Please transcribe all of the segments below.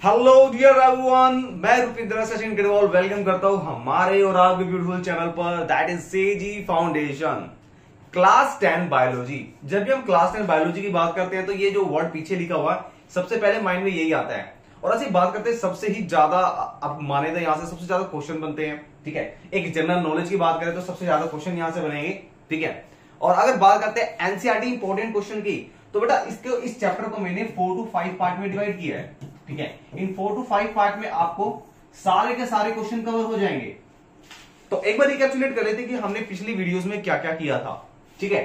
Hello dear everyone, मैं रुपिंद्र Sachin Grewal welcome करता हूं हमारे और आपके ब्यूटीफुल चैनल पर दैट इज सेजी फाउंडेशन क्लास 10 बायोलॉजी। जब भी हम क्लास 10 बायोलॉजी की बात करते हैं तो ये जो वर्ड पीछे लिखा हुआ है सबसे पहले माइंड में यही आता है। और ऐसी बात करते हैं सबसे ही ज्यादा, अब माने तो यहां से सबसे ज्यादा क्वेश्चन बनते हैं। ठीक है, एक जनरल नॉलेज की बात करें तो सबसे ज्यादा क्वेश्चन यहां से बनेंगे। ठीक है, और अगर बात करते हैं एनसीईआरटी इंपॉर्टेंट क्वेश्चन की तो बेटा इस चैप्टर को मैंने 4 to 5 पार्ट में डिवाइड किया है। ठीक है, इन 4 to 5 पार्ट में आपको सारे के सारे क्वेश्चन कवर हो जाएंगे। तो एक बार रिकैप्चुलेट कर लेते हैं कि हमने पिछली वीडियोस में क्या क्या किया था। ठीक है,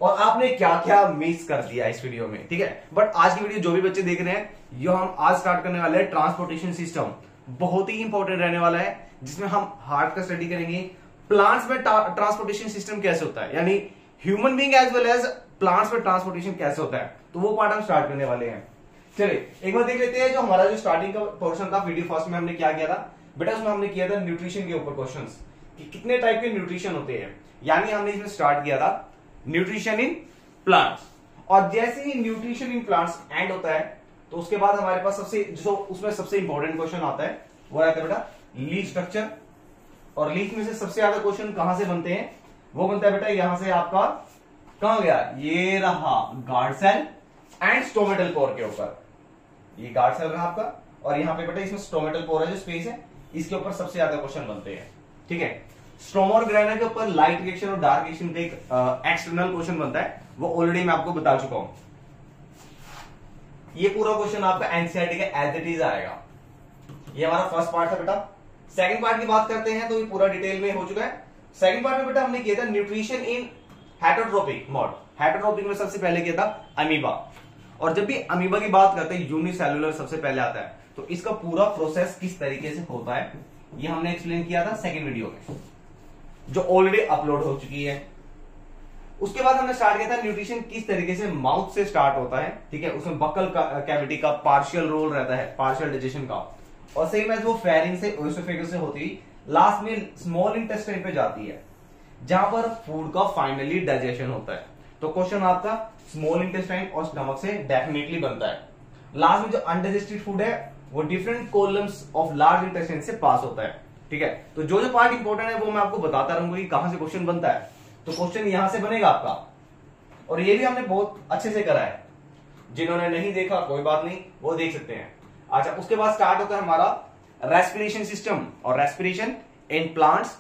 और आपने क्या क्या मिस कर दिया इस वीडियो में। ठीक है, बट आज की वीडियो जो भी बच्चे देख रहे हैं, यो हम आज स्टार्ट करने वाले हैं ट्रांसपोर्टेशन सिस्टम। बहुत ही इंपॉर्टेंट रहने वाला है, जिसमें हम हार्ट का स्टडी करेंगे। प्लांट्स में ट्रांसपोर्टेशन सिस्टम कैसे होता है, यानी human being as well as plants में ट्रांसपोर्टेशन कैसे होता है, तो वो पार्ट हम स्टार्ट करने वाले हैं। चलिए एक बार देख लेते हैं जो हमारा जो स्टार्टिंग का पोर्शन था वीडियो फर्स्ट में हमने क्या किया था। बेटा उसमें हमने किया था न्यूट्रिशन के ऊपर क्वेश्चंस कि कितने टाइप के न्यूट्रिशन होते हैं, यानी हमने इसमें स्टार्ट किया था न्यूट्रिशन इन प्लांट्स। और जैसे ही न्यूट्रिशन इन प्लांट्स एंड होता है तो उसके बाद हमारे पास उसमें सबसे इंपॉर्टेंट क्वेश्चन आता है, वो आता है बेटा लीफ स्ट्रक्चर। और लीफ में से सबसे ज्यादा क्वेश्चन कहां से बनते हैं, वो बनता है बेटा यहां से आपका, कहां गया, ये रहा guard cell and stomatal pore के ऊपर। ये गार्ड सेल रहा आपका, और यहां पे बेटा इसमें स्टोमेटल पोर है जो स्पेस है, इसके ऊपर सबसे ज्यादा क्वेश्चन बनते हैं। ठीक है, स्ट्रोमा और ग्रेना के ऊपर लाइट रिएक्शन और डार्क रिएक्शन का एक एक्सटर्नल क्वेश्चन बनता है, वो ऑलरेडी मैं आपको बता चुका हूं। ये पूरा क्वेश्चन आपका एनसीईआरटी का एज इट इज आएगा। ये हमारा फर्स्ट पार्ट था बेटा। सेकंड पार्ट की बात करते हैं तो ये पूरा डिटेल में हो चुका है। सेकंड पार्ट में बेटा हमने किया था nutrition in heterotrophic mode. Heterotrophic में सबसे पहले किया था अमीबा। और जब भी अमीबा की बात करते हैं यूनिसेलुलर सबसे पहले आता है, तो इसका पूरा प्रोसेस किस तरीके से होता है ये हमने एक्सप्लेन किया था सेकंड वीडियो में, जो ऑलरेडी अपलोड हो चुकी है। उसके बाद हमने स्टार्ट किया था न्यूट्रिशन किस तरीके से माउथ से स्टार्ट होता है। ठीक है, उसमें बक्कल कैविटी का पार्शियल रोल रहता है, पार्शियल डाइजेशन का, और सेम एज वो फेरिंग से ओएसोफेगस से होती है लास्ट में स्मॉल इंटेस्टाइन पे जाती है, जहां पर फूड का फाइनली डाइजेशन होता है। तो क्वेश्चन आपका स्मॉल इंटेस्टाइन और स्टमक से डेफिनेटली बनता है। लास्ट में जो अनडाइजेस्टेड फूड है वो different columns of large intestine से पास होता है। ठीक है, तो जो जो पार्ट इंपॉर्टेंट है वो मैं आपको बताता रहूंगा कि कहां से क्वेश्चन बनता है। तो क्वेश्चन यहां से बनेगा आपका, और ये भी हमने बहुत अच्छे से करा है। जिन्होंने नहीं देखा कोई बात नहीं, वो देख सकते हैं। अच्छा, उसके बाद स्टार्ट होता है हमारा रेस्पिरेशन सिस्टम और respiration in plants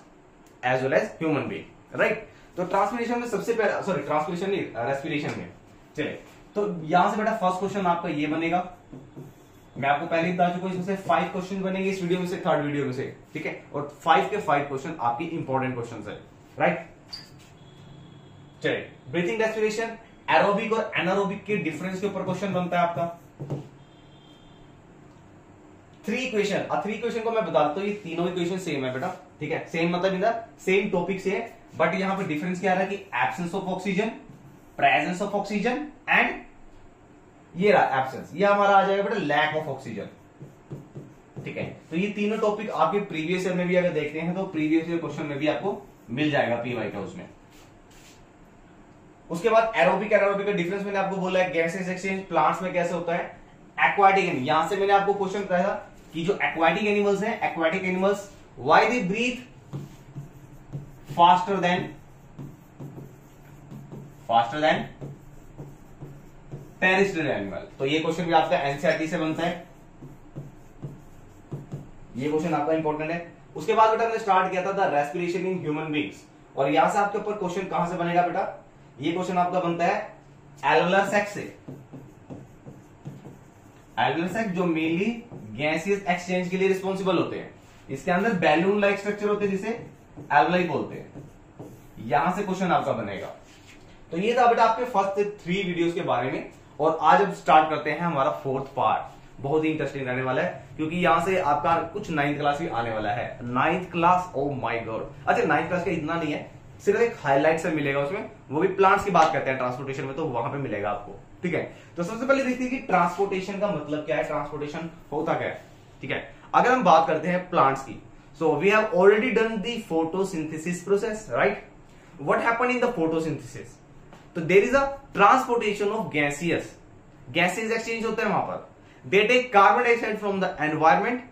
as well as human being, right. तो ट्रांसपिरेशन में सबसे पहले, सॉरी ट्रांसपिरेशन नहीं, रेस्पिरेशन में। चलिए, तो यहां से बेटा फर्स्ट क्वेश्चन आपका ये बनेगा। मैं आपको पहले ही बता चुका हूं, इसमें से 5 क्वेश्चन बनेंगे इस वीडियो में से, थर्ड वीडियो में से। ठीक है, और 5 के 5 क्वेश्चन आपकी इंपॉर्टेंट क्वेश्चन है, राइट। चलिए, ब्रीथिंग रेस्पिरेशन, एरोबिक और एनारोबिक के डिफरेंस के ऊपर क्वेश्चन बनता है आपका। 3 इक्वेशन को मैं बता देता हूं, ये तीनों इक्वेशन सेम है बेटा। ठीक है, सेम मतलब इधर सेम टॉपिक से है, बट यहां पे डिफरेंस क्या आ रहा है कि absence of oxygen, presence of oxygen and ये रहा एब्सेंस, ये हमारा आ जाएगा बेटा लैक ऑफ ऑक्सीजन। ठीक है, तो ये तीनों टॉपिक आपके प्रीवियस ईयर में भी अगर देखते हैं तो प्रीवियस ईयर क्वेश्चन में भी आपको मिल जाएगा पीवाई का उसमें। उसके बाद एरोबिक एनारोबिक का डिफरेंस मैंने आपको बोला है, गैसेस एक्सचेंज प्लांट्स में कैसे होता है। एक्वाटिक, यहां से मैंने आपको क्वेश्चन कहा था कि जो एक्वाटिक एनिमल्स हैं, aquatic animals why they breathe faster than terrestrial animal. तो ये क्वेश्चन भी आपका एनसीईआरटी से बनता है, ये क्वेश्चन आपका इंपॉर्टेंट है। उसके बाद बेटा हमने स्टार्ट किया था रेस्पिरेशन इन ह्यूमन बीइंग्स, और यहां से आपके ऊपर क्वेश्चन कहां से बनेगा बेटा, ये क्वेश्चन आपका बनता है एल्वेलर सैक से। एल्वेलर सैक जो मेनली गैसियस एक्सचेंज के लिए रिस्पॉन्सिबल होते हैं, इसके अंदर बैलून लाइक स्ट्रक्चर होते हैं जिसे एल्वेलाई बोलते हैं। यहां से क्वेश्चन आपका बनेगा। तो ये था बेटा आपके फर्स्ट 3 वीडियोस के बारे में, और आज अब स्टार्ट करते हैं हमारा 4th पार्ट। बहुत ही इंटरेस्टिंग रहने वाला है, क्योंकि यहां से आपका कुछ 9th क्लास भी आने वाला है। 9th class, oh my God. अच्छा, 9th क्लास का इतना नहीं है, सिर्फ एक हाईलाइट से मिलेगा उसमें, वो भी प्लांट्स की बात करते हैं ट्रांसपोर्टेशन में, तो वहां पे मिलेगा आपको। ठीक है, तो सबसे पहले देखते हैं कि ट्रांसपोर्टेशन का मतलब क्या है, ट्रांसपोर्टेशन होता क्या है। ठीक है, अगर हम बात करते हैं प्लांट्स की, so we have already done the photosynthesis process, right. What happen in the photosynthesis, तो there is a transportation of gases exchange होता है वहां पर। They take carbon dioxide from the environment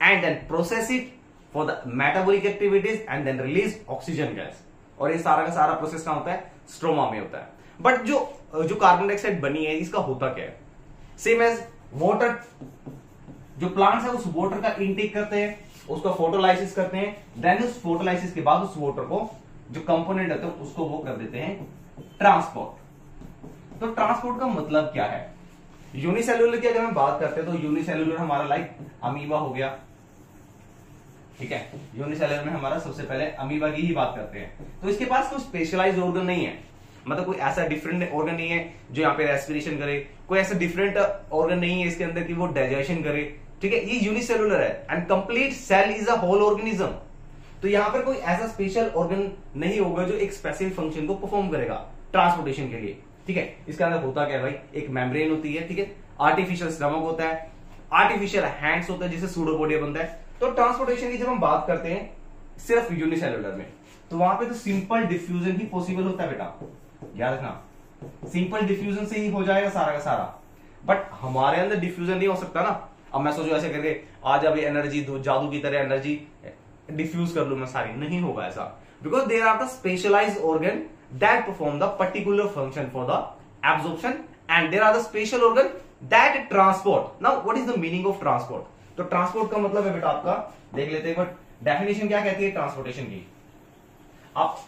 and then process it for the metabolic activities and then release oxygen gas. और ये सारा का सारा प्रोसेस कहां होता है? स्ट्रोमा में होता है। बट जो कार्बन डाइऑक्साइड बनी है इसका होता क्या है? सेम एज वाटर, जो प्लांट्स है उस वाटर का इनटेक करते हैं, उसका फोटोलाइसिस करते हैं, देन उस फोटोलाइसिस के बाद उस वाटर को जो कंपोनेंट होते हैं उसको वो कर देते हैं ट्रांसपोर्ट। तो ट्रांसपोर्ट का मतलब क्या है? यूनिसेल्युलर की अगर हम बात करते हैं तो यूनिसेल्युलर हमारा लाइक अमीबा हो गया, ठीक है। यूनिसेल्युलर में हमारा सबसे पहले अमीबा की ही बात करते हैं। तो इसके पास कोई स्पेशलाइज्ड ऑर्गन नहीं है, मतलब कोई ऐसा डिफरेंट ऑर्गन नहीं है जो यहाँ पे रेस्पिरेशन करे, कोई ऐसा डिफरेंट ऑर्गन नहीं है इसके अंदर कि वो डाइजेशन करे, ठीक है। ये यूनिसेल्युलर है and complete cell is a whole organism. तो यहाँ पर कोई ऐसा स्पेशल ऑर्गन नहीं होगा जो एक स्पेसिफिक फंक्शन को परफॉर्म करेगा ट्रांसपोर्टेशन के लिए, ठीक है। इसके अंदर होता क्या है भाई? एक मेम्ब्रेन होती है, ठीक है, आर्टिफिशियल स्टमक होता है, आर्टिफिशियल हैंड्स होता है जिससे सूडोपोडिया बनता है। तो ट्रांसपोर्टेशन की जब हम बात करते हैं सिर्फ यूनिसेल्युलर में, तो वहां पे तो सिंपल डिफ्यूजन ही पॉसिबल होता है बेटा, याद रखना। सिंपल डिफ्यूजन से ही हो जाएगा सारा का सारा। बट हमारे अंदर डिफ्यूजन नहीं हो सकता ना। अब मैं सोचू ऐसे करके आज अभी एनर्जी जादू की तरह एनर्जी डिफ्यूज कर लू मैं सारी, नहीं होगा ऐसा। Because there are the specialized organ that perform the particular function for the absorption and there are the special organ that transport. Now what is the meaning of transport? तो transport का मतलब है बेटा आपका, देख लेते हैं, बट डेफिनेशन क्या कहती है ट्रांसपोर्टेशन की। आप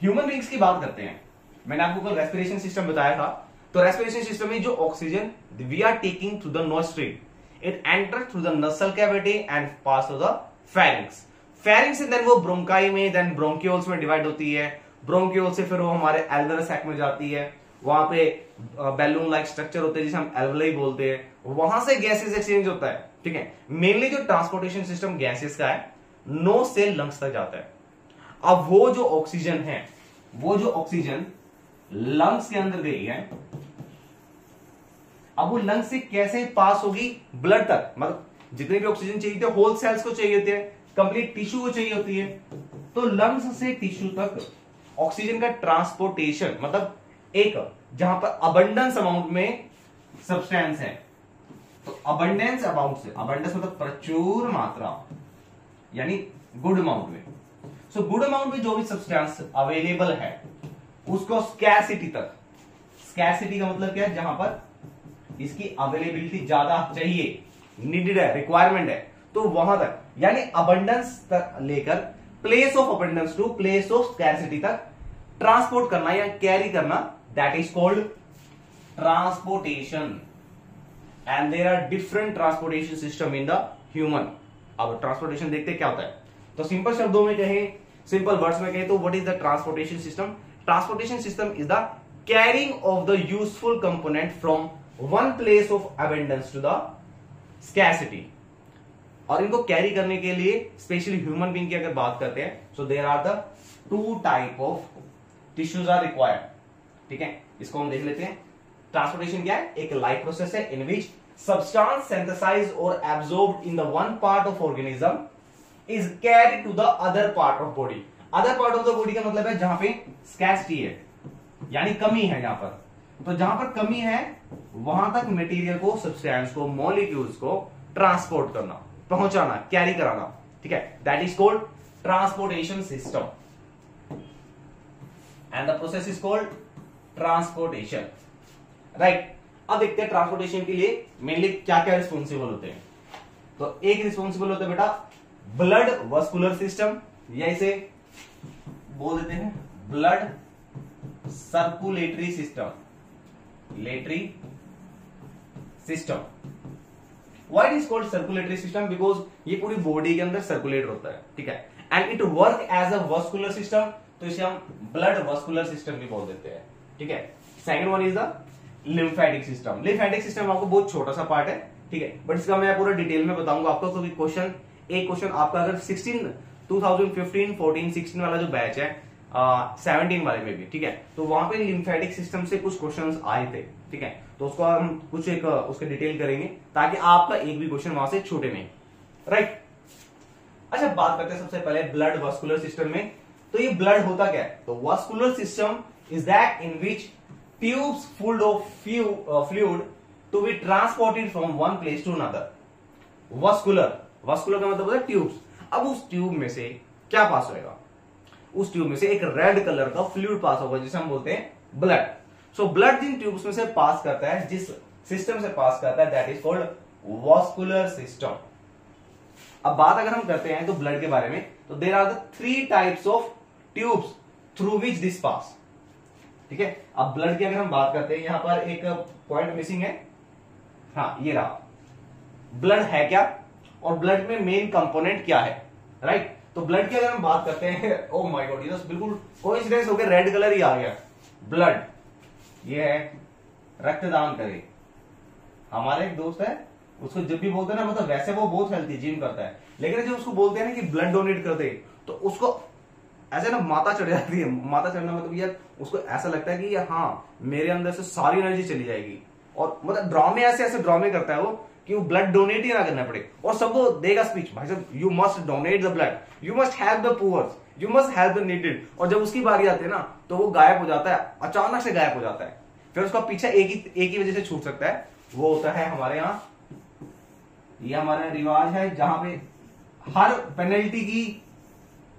ह्यूमन बींग्स की बात करते हैं, मैंने आपको कल रेस्पिरेशन सिस्टम बताया था। तो रेस्पिरेशन सिस्टम में जो oxygen we are taking through the nostril, it enter through the nasal cavity and pass through the pharynx. Pharynx से देन वो ब्रोंकाई में, देन ब्रोंकियोल्स में डिवाइड होती है। ब्रोंकियोल से फिर वो हमारे एल्वेलर सैक में जाती है, वहां पे बैलून लाइक स्ट्रक्चर होते हैं जिसे हम एल्वेलाई बोलते हैं, वहां से गैसेस एक्सचेंज होता है, ठीक है। मेनली जो ट्रांसपोर्टेशन सिस्टम गैसेस का है, नोज से लंग्स तक जाता है। अब वो जो ऑक्सीजन है, वो जो ऑक्सीजन लंग्स के अंदर गई है, अब वो लंग्स से कैसे पास होगी ब्लड तक? मतलब जितने भी ऑक्सीजन चाहिए थे होल सेल्स को चाहिए होते हैं, कंप्लीट टिश्यू को चाहिए होती है। तो लंग्स से टिश्यू तक ऑक्सीजन का ट्रांसपोर्टेशन, मतलब एक जहां पर अबंडेंस अमाउंट में सब्सटेंस है, तो अबंडेंस अमाउंट से, अबंडेंस मतलब प्रचुर मात्रा, यानी गुड अमाउंट में। सो गुड अमाउंट में जो भी सब्सटेंस अवेलेबल है उसको स्कैरसिटी तक, स्कैरसिटी का मतलब क्या है? जहां पर इसकी अवेलेबिलिटी ज्यादा चाहिए, नीडेड है, रिक्वायरमेंट है, तो वहां तक, यानी अबंडेंस तक लेकर place of abundance to place of scarcity तक ट्रांसपोर्ट करना या कैरी करना, that is called transportation. And there are different transportation system in the human. अब ट्रांसपोर्टेशन देखते क्या होता है। तो सिंपल शब्दों में कहें, सिंपल वर्ड्स में कहें तो what is the transportation system? Transportation system is the carrying of the useful component from one place of abundance to the scarcity. और इनको कैरी करने के लिए स्पेशली ह्यूमन बीइंग की अगर बात करते हैं, so there are the two type of tissues are required, ठीक है। इसको हम देख लेते हैं। ट्रांसपोर्टेशन क्या है? एक लाइफ प्रोसेस है इन विच सब्सटेंस सिंथेसाइज्ड और absorbed in the one part of organism is carried to the other part of body. Other part of the body का मतलब है जहां पे स्कैरसिटी है, यानी कमी है जहां पर। तो जहां पर कमी है वहां तक मटेरियल को, सब्सटेंस को, मॉलिक्यूल्स को ट्रांसपोर्ट करना, पहुंचाना, कैरी कराना, ठीक है। That is called transportation system and the process is called transportation, right. अब देखते हैं ट्रांसपोर्टेशन के लिए मेनली क्या क्या रिस्पॉन्सिबल होते हैं। तो एक रिस्पॉन्सिबल होता है बेटा ब्लड वस्कुलर सिस्टम, या इसे बोल देते हैं ब्लड सर्कुलेटरी सिस्टम, लेटरी system. Why is called circulatory system? Because ये पूरी बॉडी के अंदर सर्कुलेट होता है, ठीक है। And it work as a vascular system, तो इसे हम ब्लड वस्कुलर सिस्टम भी बोल देते हैं, ठीक है। Second one is the lymphatic system. Lymphatic system आपको बहुत छोटा सा पार्ट है, ठीक है, बट इसका मैं पूरा डिटेल में बताऊंगा आपको, क्योंकि क्वेश्चन, एक क्वेश्चन आपका अगर 2015, 14, 16 वाला जो बैच है, 17 वाले में भी, ठीक है, तो वहां पे लिम्फेटिक सिस्टम से कुछ क्वेश्चंस आए थे, ठीक है। तो उसको हम कुछ एक उसके डिटेल करेंगे ताकि आपका एक भी क्वेश्चन वहां से छूटे नहीं, राइट। अच्छा, बात करते हैं सबसे पहले ब्लड वस्कुलर सिस्टम में। तो ये ब्लड होता क्या है? तो vascular system is that in which tubes full of fluid to be transported from one place to another. Vascular, vascular का मतलब होता है ट्यूब्स। अब उस ट्यूब में से क्या पास होएगा, उस ट्यूब में से एक रेड कलर का फ्लूइड पास होगा जिसे हम बोलते हैं ब्लड। सो ब्लड जिन ट्यूब्स में से पास करता है, जिस सिस्टम से पास करता है, that is called vascular system. अब बात अगर हम करते हैं तो ब्लड के बारे में, तो there are the 3 types of tubes through which this pass. ठीक है, अब ब्लड की अगर हम बात करते हैं, यहां पर एक पॉइंट मिसिंग है, हाँ ये रहा। ब्लड है क्या और ब्लड में मेन कंपोनेंट क्या है, राइट? तो ब्लड की अगर हम बात करते हैं, ओ माय गॉड, ये तो बिल्कुल कोइंसिडेंस हो गया, रेड कलर ही आ गया। ब्लड ये है रक्तदान करे। हमारे एक दोस्त है, उसको जब भी बोलते हैं ना, मतलब वैसे वो बहुत हेल्थी जिम करता है, लेकिन जब उसको बोलते हैं ना कि ब्लड डोनेट कर दे, तो उसको ऐसे ना माता चढ़ जाती है। माता चढ़ना मतलब यार उसको ऐसा लगता है कि हाँ मेरे अंदर से सारी एनर्जी चली जाएगी, और मतलब ड्रामे ऐसे ऐसे ड्रामे करता है वो कि वो ब्लड डोनेट ही ना करना पड़े, और सबको देगा स्पीच, भाई साहब you must donate the blood, you must help the poors, you must help the needed. और जब उसकी बारी आती है ना, तो वो गायब हो जाता है, अचानक से गायब हो जाता है। फिर उसका पीछा एक ही वजह से छूट सकता है, वो होता है हमारे यहाँ, ये हमारा रिवाज है जहां पे हर पेनल्टी की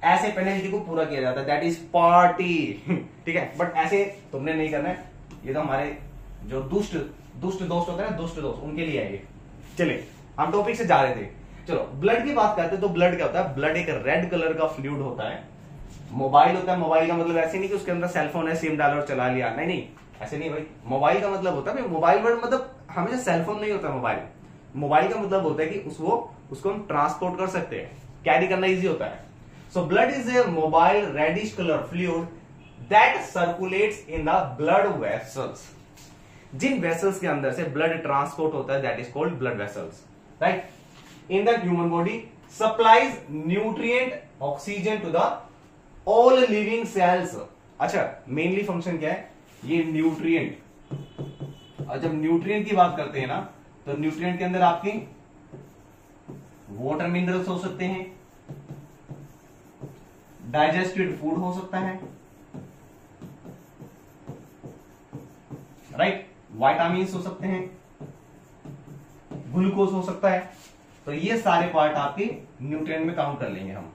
ऐसे पेनल्टी को पूरा किया जाता है, दैट इज पार्टी। ठीक है, बट ऐसे तुमने नहीं करना है, ये तो हमारे जो दुष्ट दोस्त होते हैं ना, दुष्ट दोस्त, उनके लिए है ये। चलिए हम टॉपिक से जा रहे थे, चलो ब्लड की बात करते हैं। तो ब्लड क्या होता है? ब्लड एक रेड कलर का फ्लूइड होता है। मोबाइल होता है, मोबाइल का मतलब ऐसे नहीं कि उसके अंदर सेलफोन है, सिम डाला और चला लिया, नहीं नहीं ऐसे नहीं भाई। मोबाइल का मतलब होता है, मोबाइल वर्ड मतलब हमेशा सेलफोन नहीं होता मोबाइल। मोबाइल का मतलब होता है कि उसको हम ट्रांसपोर्ट कर सकते हैं, कैरी करना इजी होता है। So blood is a mobile reddish colour fluid that circulates in the blood vessels. जिन वेसल्स के अंदर से ब्लड ट्रांसपोर्ट होता है, that is called blood vessels, right? In the human body supplies nutrient oxygen to the all living cells. अच्छा, mainly function क्या है? ये न्यूट्रिएंट। और जब न्यूट्रिएंट की बात करते हैं ना, तो न्यूट्रिएंट के अंदर आपकी वाटर मिनरल्स हो सकते हैं, डाइजेस्टेड फूड हो सकता है, राइट? विटामिन्स हो सकते हैं, ग्लूकोज हो सकता है। तो ये सारे पार्ट आपके न्यूट्रिएंट में काउंट कर लेंगे हम।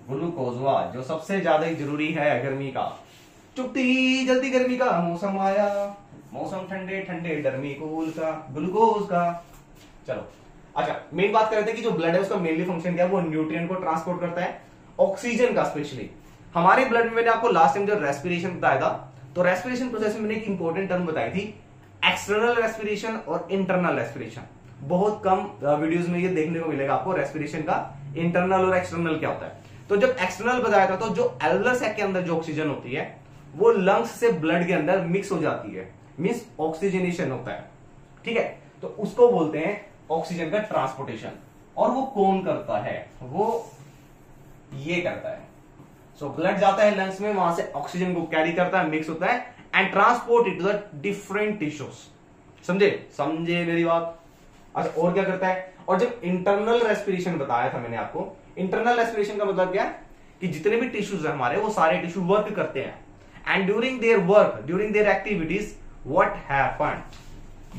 ग्लूकोज हुआ जो सबसे ज्यादा ही जरूरी है गर्मी का, चुपती जल्दी गर्मी का मौसम आया, मौसम ठंडे ठंडे डरमी कूल का, ग्लूकोज का। चलो अच्छा, मेन बात कर रहे थे कि जो ब्लड है उसका मेनली फंक्शन क्या है? वो न्यूट्रिएंट को ट्रांसपोर्ट करता है, ऑक्सीजन का स्पेशली। हमारे ब्लड में मैंने आपको लास्ट टाइम जो रेस्पिरेशन बताया था, तो रेस्पिरेशन प्रोसेस में मैंने एक इंपॉर्टेंट टर्म बताई थी, एक्सटर्नल रेस्पिरेशन और इंटरनल रेस्पिरेशन। बहुत कम वीडियोस में ये देखने को मिलेगा आपको रेस्पिरेशन का इंटरनल और एक्सटर्नल क्या होता है। तो जब एक्सटर्नल बताया था, तो जो एल्वेलर सैक के अंदर जो ऑक्सीजन होती है वो लंग्स से ब्लड के अंदर मिक्स हो जाती है, मींस ऑक्सीजनेशन होता है, ठीक है? तो उसको बोलते हैं ऑक्सीजन का ट्रांसपोर्टेशन। और वो कौन करता है? वो ये करता है। सो ब्लड जाता है लंग्स में, वहां से ऑक्सीजन को कैरी करता है, मिक्स होता है and transport it to the different tissues. समझे मेरी बात? अच्छा, और क्या करता है? और जब इंटरनल रेस्पिरेशन बताया था मैंने आपको, इंटरनल रेस्पिरेशन का मतलब क्या है? कि जितने भी टिश्यूज है हमारे, वो सारे टिश्यू वर्क करते हैं, and during their work, during their activities, what happened?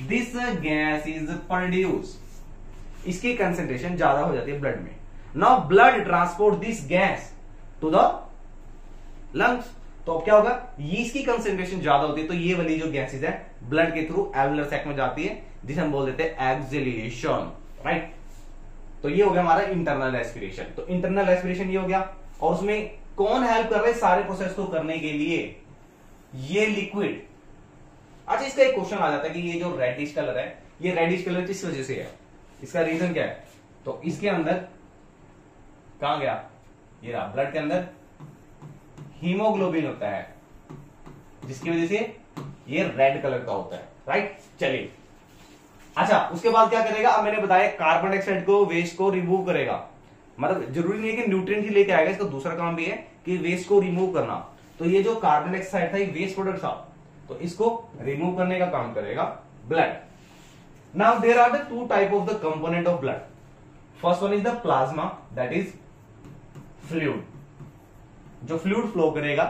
This gas is produced. इसकी कंसेंट्रेशन ज्यादा हो जाती है ब्लड में। Now blood transport this gas to the lungs. तो अब क्या होगा? ये इसकी कंसेंट्रेशन ज्यादा होती है, तो ये वाली जो गैसेज है ब्लड के थ्रू एल्वेलर सैक में जाती है, जिसे हम बोल देते हैं एक्सहेलेशन, राइट? तो ये हो गया हमारा इंटरनल रेस्पिरेशन। तो इंटरनल रेस्पिरेशन ये हो गया, और उसमें कौन हेल्प कर रहे हैं सारे प्रोसेस को करने के लिए? ये लिक्विड। अच्छा, इसका एक क्वेश्चन आ जाता है कि ये जो रेडिश कलर है, ये रेडिश कलर किस वजह से है? इसका रीजन क्या है? तो इसके अंदर कहां गया? ये रहा, ब्लड के अंदर हीमोग्लोबिन होता है, जिसकी वजह से ये रेड कलर का होता है, राइट? चलिए, अच्छा उसके बाद क्या करेगा? अब मैंने बताया कार्बन डाइऑक्साइड को, वेस्ट को रिमूव करेगा। मतलब जरूरी नहीं है कि न्यूट्रिएंट ही लेके आएगा, इसका दूसरा काम भी है कि वेस्ट को रिमूव करना। तो ये जो कार्बन डाइऑक्साइड था, ये वेस्ट प्रोडक्ट था, तो इसको रिमूव करने का काम करेगा blood. Now there are the two type of the component of blood. First one is the plasma, that is fluid, जो फ्लूइड फ्लो करेगा,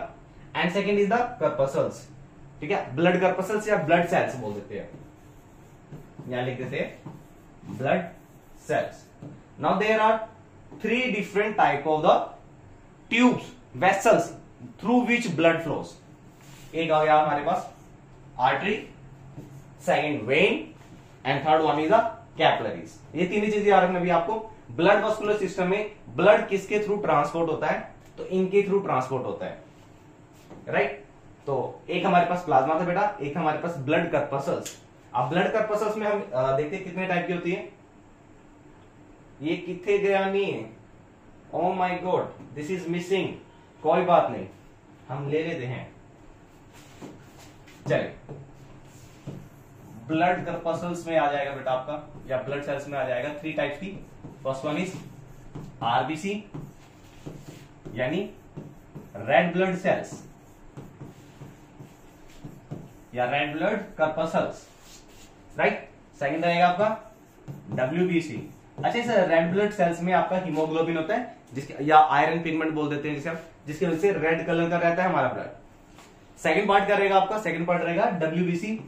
and second is the corpuscles, ठीक है? ब्लड कर्पसल्स या ब्लड सेल्स बोल देते हैं। यहां लिख देते blood cells. Now there are 3 different type of the tubes vessels through which blood flows. एक आ गया हमारे पास artery, second when and third one is the capillaries. ये तीन चीजें याद रखना भी आपको। ब्लड मस्कुलर सिस्टम में ब्लड किसके थ्रू ट्रांसपोर्ट होता है, तो इनके थ्रू ट्रांसपोर्ट होता है, राइट। तो एक हमारे पास प्लाज्मा था बेटा, एक हमारे पास ब्लड कर्पसल्स। अब ब्लड कर्पसल्स में हम देखते हैं कितने टाइप की होती है। ये कितने गया नहीं, oh my God this is missing, कोई बात नहीं हम ले लेते हैं। चलिए ब्लड कर्पसल्स में आ जाएगा बेटा आपका, या ब्लड सेल्स में आ जाएगा 3 टाइप्स की। फर्स्ट वन इज आरबीसी यानी रेड ब्लड सेल्स या red blood corpuscles, right. Second रहेगा आपका डब्ल्यूबीसी। अच्छा सर, रेड ब्लड सेल्स में आपका हीमोग्लोबिन होता है जिसके, या आयरन पिगमेंट बोल देते हैं जिसे हम, जिसकी वजह से रेड कलर का रहता है हमारा ब्लड। सेकंड पार्ट क्या रहेगा आपका, सेकंड पार्ट रहेगा डब्ल्यूबीसी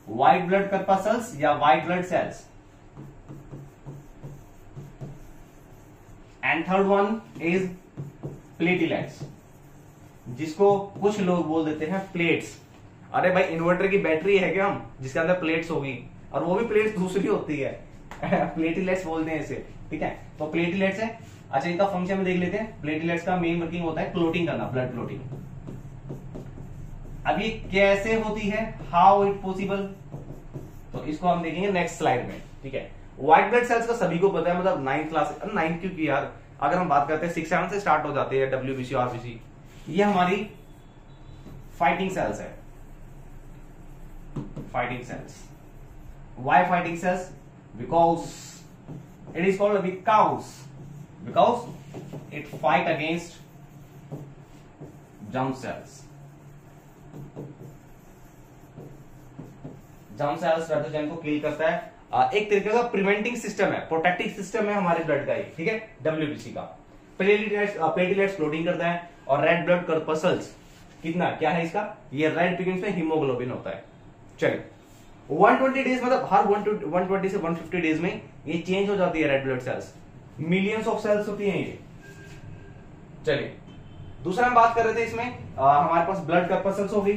व्हाइट ब्लड कर्पसल्स या white blood sales. And third one is platelets, जिसको कुछ लोग बोल देते हैं प्लेट्स। अरे भाई इन्वर्टर की बैटरी है क्या हम, जिसके अंदर प्लेट्स होगी, और वो भी प्लेट्स दूसरी होती है प्लेटिलेट्स बोलते हैं इसे, ठीक है। तो प्लेटिलेट्स है। अच्छा इनका फंक्शन में देख लेते हैं। प्लेटिलेट्स का मेन वर्किंग होता है क्लोटिंग करना, ब्लड क्लोटिंग। अब ये कैसे होती है, हाउ इट पॉसिबल, तो इसको हम देखेंगे नेक्स्ट स्लाइड में, ठीक है। व्हाइट ब्लड सेल्स का सभी को पता है, मतलब 9th क्लास, 9th क्योंकि यार अगर हम बात करते हैं 6, 7 से स्टार्ट हो जाती है डब्ल्यूबीसी आरबीसी। ये हमारी फाइटिंग सेल्स है, fighting cells. Why fighting cells, because it is called because it fight against germ cells. Germ cells pathogen को किल करता है। एक तरीके का प्रिवेंटिंग सिस्टम है, प्रोटेक्टिव सिस्टम है हमारे ब्लड का, ठीक है, डब्ल्यूबीसी का। प्लेटिलेट्स फ्लोटिंग करता है, और रेड ब्लड कर्पसल्स कितना क्या है इसका, ये रेड पिगमेंट्स में हीमोग्लोबिन होता है। चलिए 120 डेज, मतलब हर 120 से 150 डेज में ये चेंज हो जाती है red blood cells. Millions of cells होती हैं ये। चलिए दूसरा हम बात कर रहे थे इसमें, हमारे पास ब्लड कर्पसल्स हो गई।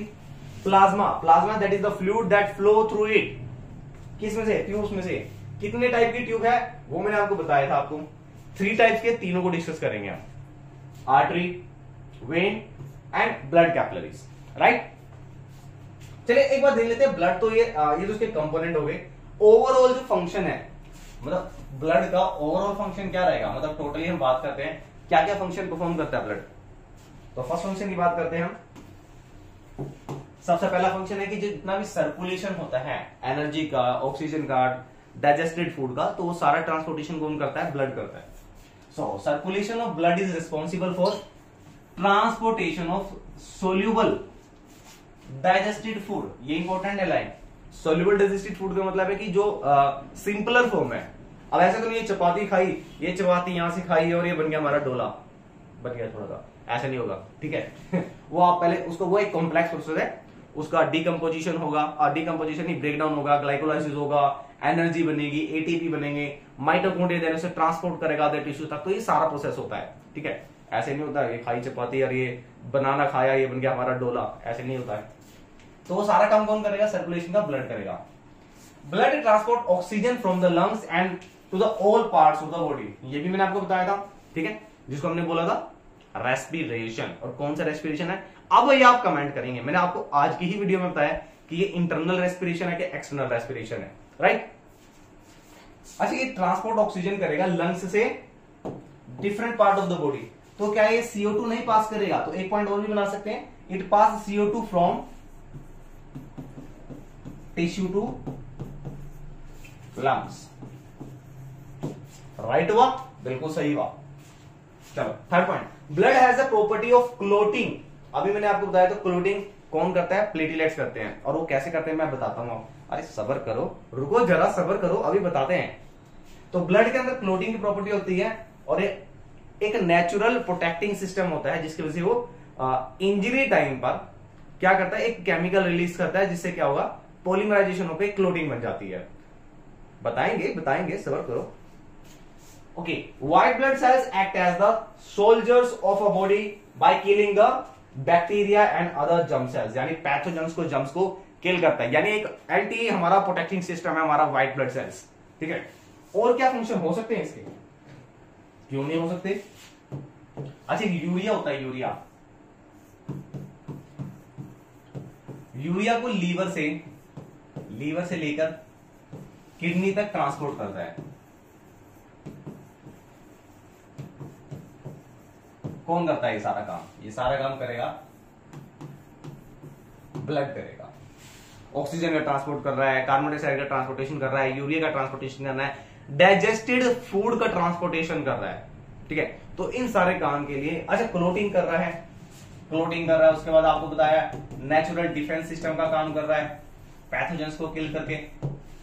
Plasma that is the fluid that flow through it. किस में से, ट्यूब्स में से। कितने टाइप की ट्यूब है वो मैंने आपको बताया था, आपको 3 टाइप्स के, तीनों को डिस्कस करेंगे हम, artery, when and blood capillaries, right. चलिए एक बार देख लेते हैं ब्लड, तो ये तो उसके कंपोनेंट हो गए। ओवरऑल जो फंक्शन है, मतलब ब्लड का ओवरऑल फंक्शन क्या रहेगा, मतलब टोटली हम बात करते हैं क्या क्या फंक्शन परफॉर्म करता है ब्लड। तो फर्स्ट फंक्शन की बात करते हैं हम। सबसे पहला फंक्शन है कि जितना भी सर्कुलेशन होता है एनर्जी का, ऑक्सीजन का, डाइजेस्टेड फूड का, तो वो सारा ट्रांसपोर्टेशन कौन करता है, ब्लड करता है। So circulation of blood is responsible for transportation of soluble digested food. ये इंपॉर्टेंट है लाइन। सोल्यूबल डाइजेस्टेड फूड का मतलब है कि जो सिंपलर फॉर्म है। अब ऐसा तो नहीं ये चपाती खाई, ये चपाती यहां से खाई और ये बन गया हमारा डोला, बन गया थोड़ा सा, ऐसा नहीं होगा, ठीक है वो आप पहले उसको, वो एक कॉम्प्लेक्स प्रोसेस है, उसका डिकम्पोजिशन होगा, और डिकम्पोजिशन ही ब्रेकडाउन होगा, ग्लाइकोलाइसिस होगा, एनर्जी बनेगी, एटीपी बनेंगे, माइटोकॉन्ड्रिया देने से ट्रांसपोर्ट करेगा अदर टिश्यू तक। तो ये सारा प्रोसेस होता है, ठीक है। ऐसे नहीं होता ये खाई चपाती और ये बनाना खाया ये बन गया हमारा डोला, ऐसे नहीं होता है। तो वो सारा काम कौन करेगा, सर्कुलेशन का ब्लड करेगा। Blood transport oxygen from the lungs and to the all parts of the body, ये भी मैंने आपको बताया था, ठीक है, जिसको हमने बोला था रेस्पिरेशन। और कौन सा रेस्पिरेशन है, अब ये आप कमेंट करेंगे। मैंने आपको आज की ही वीडियो में बताया कि ये इंटरनल रेस्पिरेशन है कि एक्सटर्नल रेस्पिरेशन है, राइट। अच्छा ये ट्रांसपोर्ट ऑक्सीजन करेगा लंग्स से different part of the body. तो क्या ये CO2 नहीं पास करेगा, तो एक पॉइंट और भी बना सकते हैं, it pass CO2 from tissue to lungs, right हुआ, बिल्कुल सही हुआ। चलो third point, blood has a property of clotting. अभी मैंने आपको बताया, तो क्लोटिंग कौन करता है, प्लेटिलेट्स करते हैं। और वो कैसे करते हैं मैं बताता हूं। अरे सब्र करो, रुको जरा सब्र करो, अभी बताते हैं। तो ब्लड के अंदर क्लोटिंग की प्रॉपर्टी होती है, और एक नेचुरल प्रोटेक्टिंग सिस्टम होता है, जिसकी वजह से वो इंजरी टाइम पर क्या करता है, एक केमिकल रिलीज करता है, जिससे क्या होगा, पॉलीमराइजेशन होकर क्लोटिंग बन जाती है। बताएंगे बताएंगे, सबर करो। Okay, white blood cells act as the soldiers of a body by killing the bacteria and other germ cells, यानी पैथोजेंस को, जर्म्स को किल करता है, यानी एक एंटी हमारा प्रोटेक्टिंग सिस्टम है हमारा व्हाइट ब्लड सेल्स। ठीक है, और क्या फंक्शन हो सकते हैं इसके, क्यों नहीं हो सकते? अच्छा, यूरिया होता है, यूरिया, यूरिया को लीवर से लेकर किडनी तक ट्रांसपोर्ट करता है। कौन करता है ये सारा काम? ये सारा काम करेगा ब्लड करेगा। ऑक्सीजन का ट्रांसपोर्ट कर रहा है, कार्बन डाइऑक्साइड का ट्रांसपोर्टेशन कर रहा है, यूरिया का ट्रांसपोर्टेशन कर रहा है, डाइजेस्टेड फूड का ट्रांसपोर्टेशन कर रहा है। ठीक है, तो इन सारे काम के लिए, अच्छा क्लोटिंग कर रहा है, क्लोटिंग कर रहा है, उसके बाद आपको बताया नेचुरल डिफेंस सिस्टम का काम कर रहा है, पैथोजेंस को किल करके।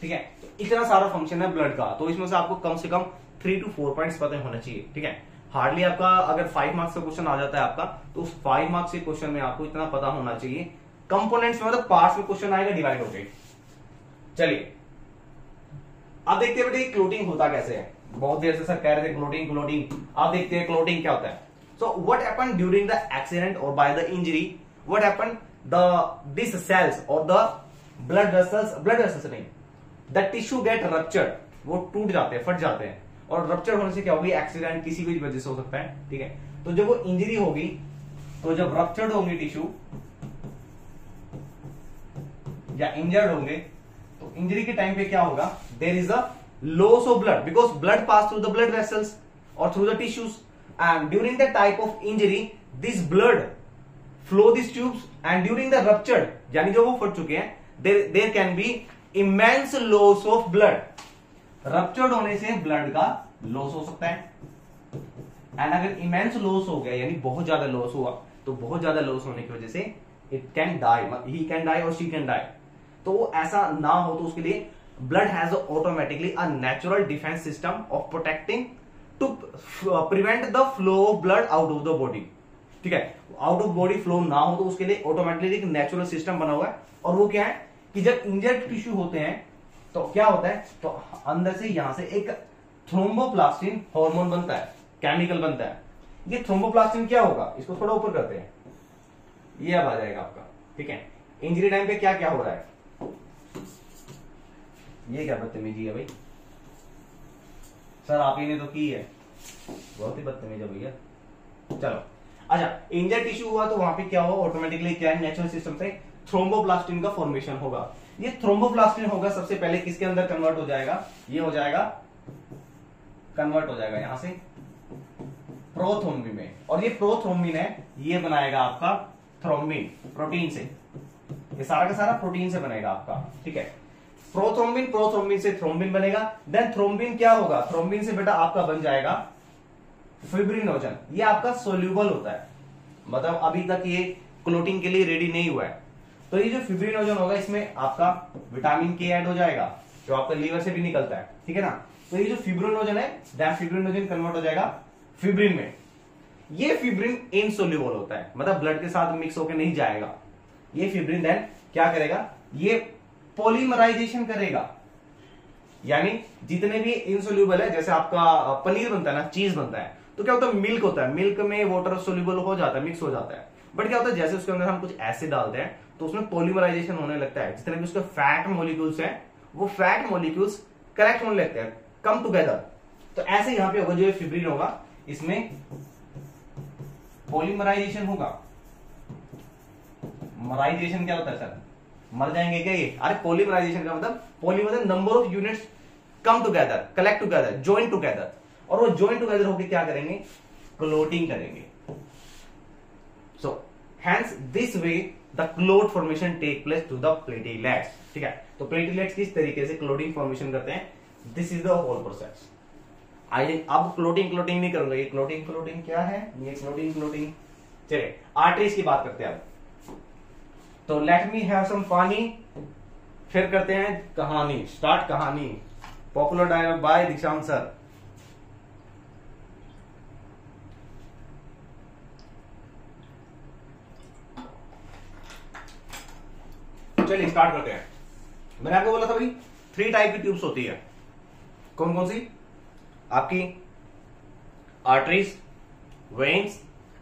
ठीक है, तो इतना सारा फंक्शन है ब्लड का, तो इसमें से आपको कम से कम 3 to 4 पॉइंट्स पता होना चाहिए। ठीक है, हार्डली आपका अगर 5 मार्क्स का क्वेश्चन आ जाता है आपका, तो उस 5 मार्क्स के क्वेश्चन में आपको इतना पता होना चाहिए। कंपोनेंट्स में मतलब पार्ट्स में क्वेश्चन आएगा डिवाइड होके। चलिए अब देखते हैं बेटे क्लोटिंग होता कैसे है। बहुत देर से सर कह रहे थे क्लोटिंग क्लोटिंग, अब देखते हैं क्लोटिंग क्या होता है। So what happen during the accident और by the injury, what happen this cells और द ब्लड वेसल्स नहीं, द टिश्यू गेट रप्चर्ड, वो टूट जाते हैं, फट जाते हैं, और रप्चर होने से क्या होगी, एक्सीडेंट किसी भी वजह से हो सकता है। ठीक है, तो जब वो इंजरी होगी, तो जब रप्चर्ड होंगे टिश्यू या इंजर्ड होंगे, तो इंजरी के टाइम पे क्या होगा, there is a loss of blood because blood pass through the blood vessels और through the tissues, and during the type of injury this blood flow this tubes, and during the ruptured यानी जो वो फट चुके हैं, there can be immense loss of blood. Ruptured होने से blood का लॉस हो सकता है, एंड अगर इमेंस लॉस हो गया यानी बहुत ज्यादा लॉस हुआ, तो बहुत ज्यादा लॉस होने की वजह से it can die, he can die और शी कैन डाई। तो ऐसा ना हो, तो उसके लिए blood has automatically a natural defence system of protecting to prevent the flow of blood out of the body. ठीक है, आउट ऑफ बॉडी फ्लो ना हो, तो उसके लिए ऑटोमेटिकली एक नेचुरल सिस्टम बना हुआ है, और वो क्या है कि जब इंजर्ड टिश्यू होते हैं तो क्या होता है, तो अंदर से यहां से एक थ्रोम्बोप्लास्टिन हार्मोन बनता है, केमिकल बनता है। ये थ्रोम्बोप्लास्टिन क्या होगा, इसको थोड़ा ऊपर करते हैं, ये अब आ जाएगा आपका। ठीक है, इंजरी टाइम पे क्या क्या हो रहा है, ये क्या बदतमीजी है भाई, सर आप ही ने तो की है, बहुत ही बदतमीजी है भैया। चलो अच्छा, इंजर्ड टिश्यू हुआ तो वहां पे क्या होगा, ऑटोमेटिकली क्या है, नेचुरल सिस्टम से थ्रोम्बोप्लास्टिन का फॉर्मेशन होगा। ये थ्रोम्बोप्लास्टिन होगा सबसे पहले किसके अंदर कन्वर्ट हो जाएगा, ये हो जाएगा कन्वर्ट हो जाएगा यहां से प्रोथ्रोम्बिन में, और ये प्रोथ्रोम्बिन है, ये बनाएगा आपका थ्रोम्बिन प्रोटीन से, ये सारा का सारा प्रोटीन से बनेगा आपका। ठीक है, प्रोथ्रोम्बिन से थ्रोम्बिन बनेगा, देन थ्रोम्बिन क्या होगा, थ्रोम्बिन से बेटा आपका बन जाएगा फिब्रिनोजन, ये आपका सोल्यूबल होता है, मतलब अभी तक ये क्लोटिंग के लिए रेडी नहीं हुआ है। तो ये जो फिब्रिनोजन होगा, इसमें आपका विटामिन के ऐड हो जाएगा, जो आपका लीवर से भी निकलता है। ठीक है ना, तो ये जो फिब्रिनोजन है, दैट फिब्रिनोजन कन्वर्ट हो जाएगा फिब्रिन में। ये फिब्रिन इनसोल्यूबल होता है, मतलब ब्लड के साथ मिक्स होकर नहीं जाएगा। ये फिब्रिन देन क्या करेगा, ये पॉलीमराइजेशन करेगा, यानी जितने भी इनसोल्यूबल है, जैसे आपका पनीर बनता है ना, चीज बनता है, तो क्या होता है, मिल्क होता है, मिल्क में वाटर सोल्यूबल हो जाता है, मिक्स हो जाता है, बट क्या होता है, जैसे उसके अंदर हम कुछ एसिड डालते हैं तो उसमें पॉलीमराइजेशन होने लगता है, जितने भी उसके फैट मॉलिक्यूल्स हैं, वो फैट मॉलिक्यूल्स करेक्ट होने लगते हैं, कम टुगेदर। तो ऐसे यहां पे होगा, जो फिब्रिन होगा, इसमें पॉलीमराइजेशन होगा। मराइजेशन क्या होता है सर, मर जाएंगे क्या ये, अरे पॉलीमराइजेशन का मतलब, पॉली मतलब number of units come together, collect together, join together, और वो ज्वाइन टुगेदर होकर क्या करेंगे, क्लोटिंग करेंगे। So hence this way the clot formation take place to the platelets. ठीक है, तो प्लेटेलेट्स किस तरीके से क्लोटिंग फॉर्मेशन करते हैं, this is the whole process. आइए अब क्लोटिंग नहीं करूंगा, ये क्लोटिंग क्या है, ये क्लोटिंग। चलिए आर्टरीज की बात करते हैं अब। तो लेट मी हैव सम पानी, फिर करते हैं कहानी, स्टार्ट कहानी, पॉपुलर डायलॉग बाय दीक्षांत सर। चलिए स्टार्ट करते हैं। मैंने आपको बोला था भाई 3 टाइप की ट्यूब्स होती है, कौन कौन सी? आपकी आर्टरीज, वेन्स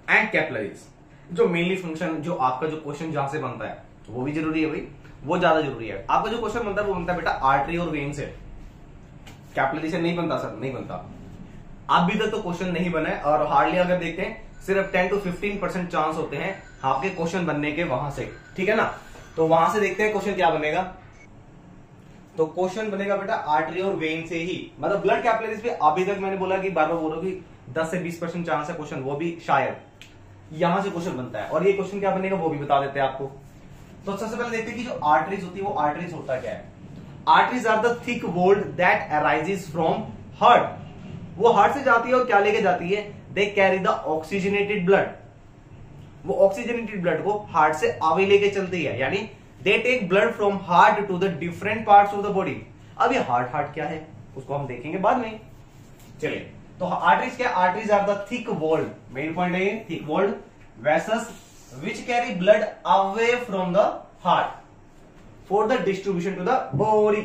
एंड कैपिलरीज। जो मेनली फंक्शन, जो आपका जो क्वेश्चन जहां से बनता है वो भी जरूरी है भाई, वो ज्यादा जरूरी है। आपका जो क्वेश्चन बनता है वो बनता है बेटा आर्टरी और वेन से, कैपिलरी से नहीं बनता सर, नहीं बनता। अभी तक तो क्वेश्चन नहीं बना है, और हार्डली अगर देखते हैं सिर्फ 10 to 15% चांस होते हैं आपके क्वेश्चन बनने के वहां से, ठीक है ना। तो वहां से देखते हैं क्वेश्चन क्या बनेगा। तो क्वेश्चन बनेगा बेटा आर्टरी और वेन से ही, मतलब ब्लड कैपिलरीज पे अभी तक मैंने बोला कि बार बार बोलो कि 10 से 20% चांस है क्वेश्चन, वो भी शायद यहां से क्वेश्चन बनता है। और ये क्वेश्चन क्या बनेगा वो भी बता देते हैं आपको। तो सबसे पहले देखते हैं कि जो आर्टरीज होती है वो आर्टरीज होता क्या है। Arteries are the thick wall that arises from heart. वो हार्ट से जाती है और क्या लेके जाती है, they carry the oxygenated blood. वो ऑक्सीजनेटेड ब्लड को हार्ट से आगे लेके चलती है, यानी they take blood from heart to the different parts of the body. अब ये हार्ट क्या है उसको हम देखेंगे बाद में। चलिए, तो आर्टरीज क्या? Arteries are the thick walled, main point है ये, thick walled vessels which carry blood away from the heart for the distribution to the body.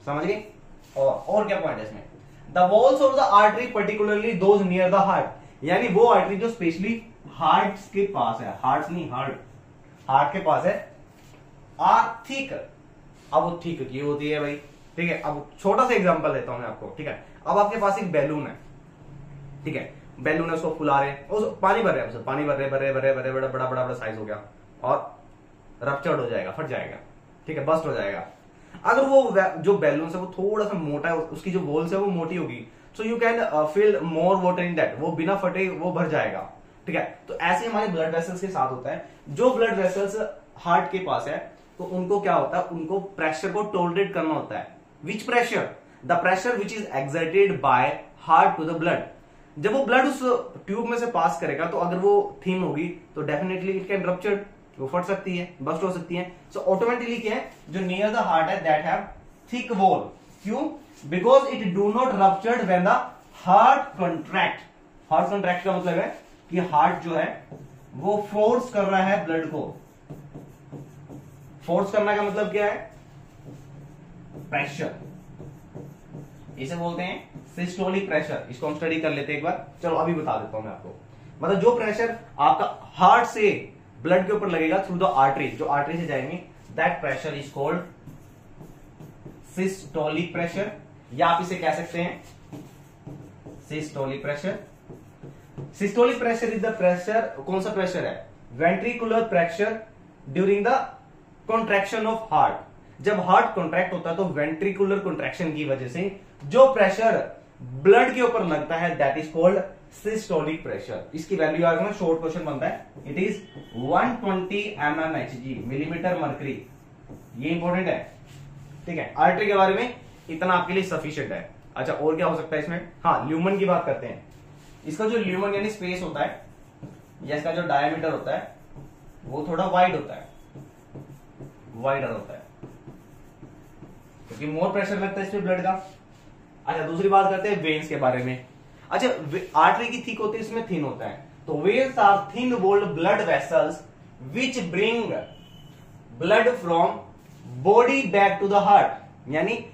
समझ गए? और क्या पॉइंट है इसमें? The walls of the artery particularly those near the heart, यानी वो आर्टरी जो स्पेशली हार्ट के पास है, हार्ट नहीं, हार्ट के पास है, आर थिक। अब वो थिक की होती है भाई, ठीक है। अब छोटा सा एग्जांपल देता हूं मैं आपको, ठीक है। अब आपके पास एक बैलून है, ठीक है, बैलून है, उसको फुला रहे हैं, उस पानी भर रहे हैं, पानी भर रहे बड़ा साइज हो गया और रप्चर्ड हो जाएगा, फट जाएगा, ठीक है, बस्ट हो जाएगा। अगर वो जो बैलून है वो थोड़ा सा मोटा है, उसकी जो वॉल्स है वो मोटी होगी, so you can fill more water in that, वो बिना फटे वो भर जाएगा, ठीक है। तो ऐसे हमारे ब्लड वेसल्स के साथ होता है। जो ब्लड वेसल्स हार्ट के पास है तो उनको क्या होता है, उनको प्रेशर को टॉलरेट करना होता है। Which pressure? The pressure which is exerted by heart to the blood. जब वो ब्लड उस ट्यूब में से पास करेगा तो अगर वो थिन होगी तो डेफिनेटली इट कैन रप्चर, वो फट सकती है, बस्ट हो सकती है। सो ऑटोमेटिकली क्या है, जो नियर द हार्ट है दैट हैव थिक वॉल। क्यों? Because it do not ruptured when the heart contract. Heart contract का मतलब है कि हार्ट जो है वो फोर्स कर रहा है ब्लड को। फोर्स करना का मतलब क्या है? प्रेशर, इसे बोलते हैं सिस्टोलिक प्रेशर। इसको हम स्टडी कर लेते हैं एक बार। चलो अभी बता देता हूं मैं आपको। मतलब जो प्रेशर आपका हार्ट से ब्लड के ऊपर लगेगा थ्रू द आर्टरी, जो आर्टरी से जाएंगे, that pressure is called systolic pressure, या आप इसे कह सकते हैं systolic pressure. Systolic pressure is the pressure, कौन सा प्रेशर है? Ventricular pressure during the contraction of heart. जब हार्ट कॉन्ट्रैक्ट होता है तो वेंट्रिकुलर कॉन्ट्रैक्शन की वजह से जो प्रेशर ब्लड के ऊपर लगता है that is called systolic pressure. इसकी वैल्यू आएगा ना, शॉर्ट क्वेश्चन बनता है, it is 120 mmHg, millimetre mercury. ये इंपॉर्टेंट है, ठीक है। आर्टरी के बारे में इतना आपके लिए सफिशिएंट है। अच्छा, और क्या हो सकता है इसमें? हाँ, ल्यूमन की बात करते हैं। इसका जो ल्यूमन यानी स्पेस होता है, या इसका जो डायमीटर होता है वो थोड़ा वाइड होता है, वाइडर होता है, क्योंकि मोर प्रेशर लगता है इसमें ब्लड का। अच्छा, दूसरी बात करते हैं वेन्स के बारे में। अच्छा, आर्टरी की थिक होती है, इसमें थिन होता है। तो veins are thin walled blood vessels which bring blood from body back to the heart, यानी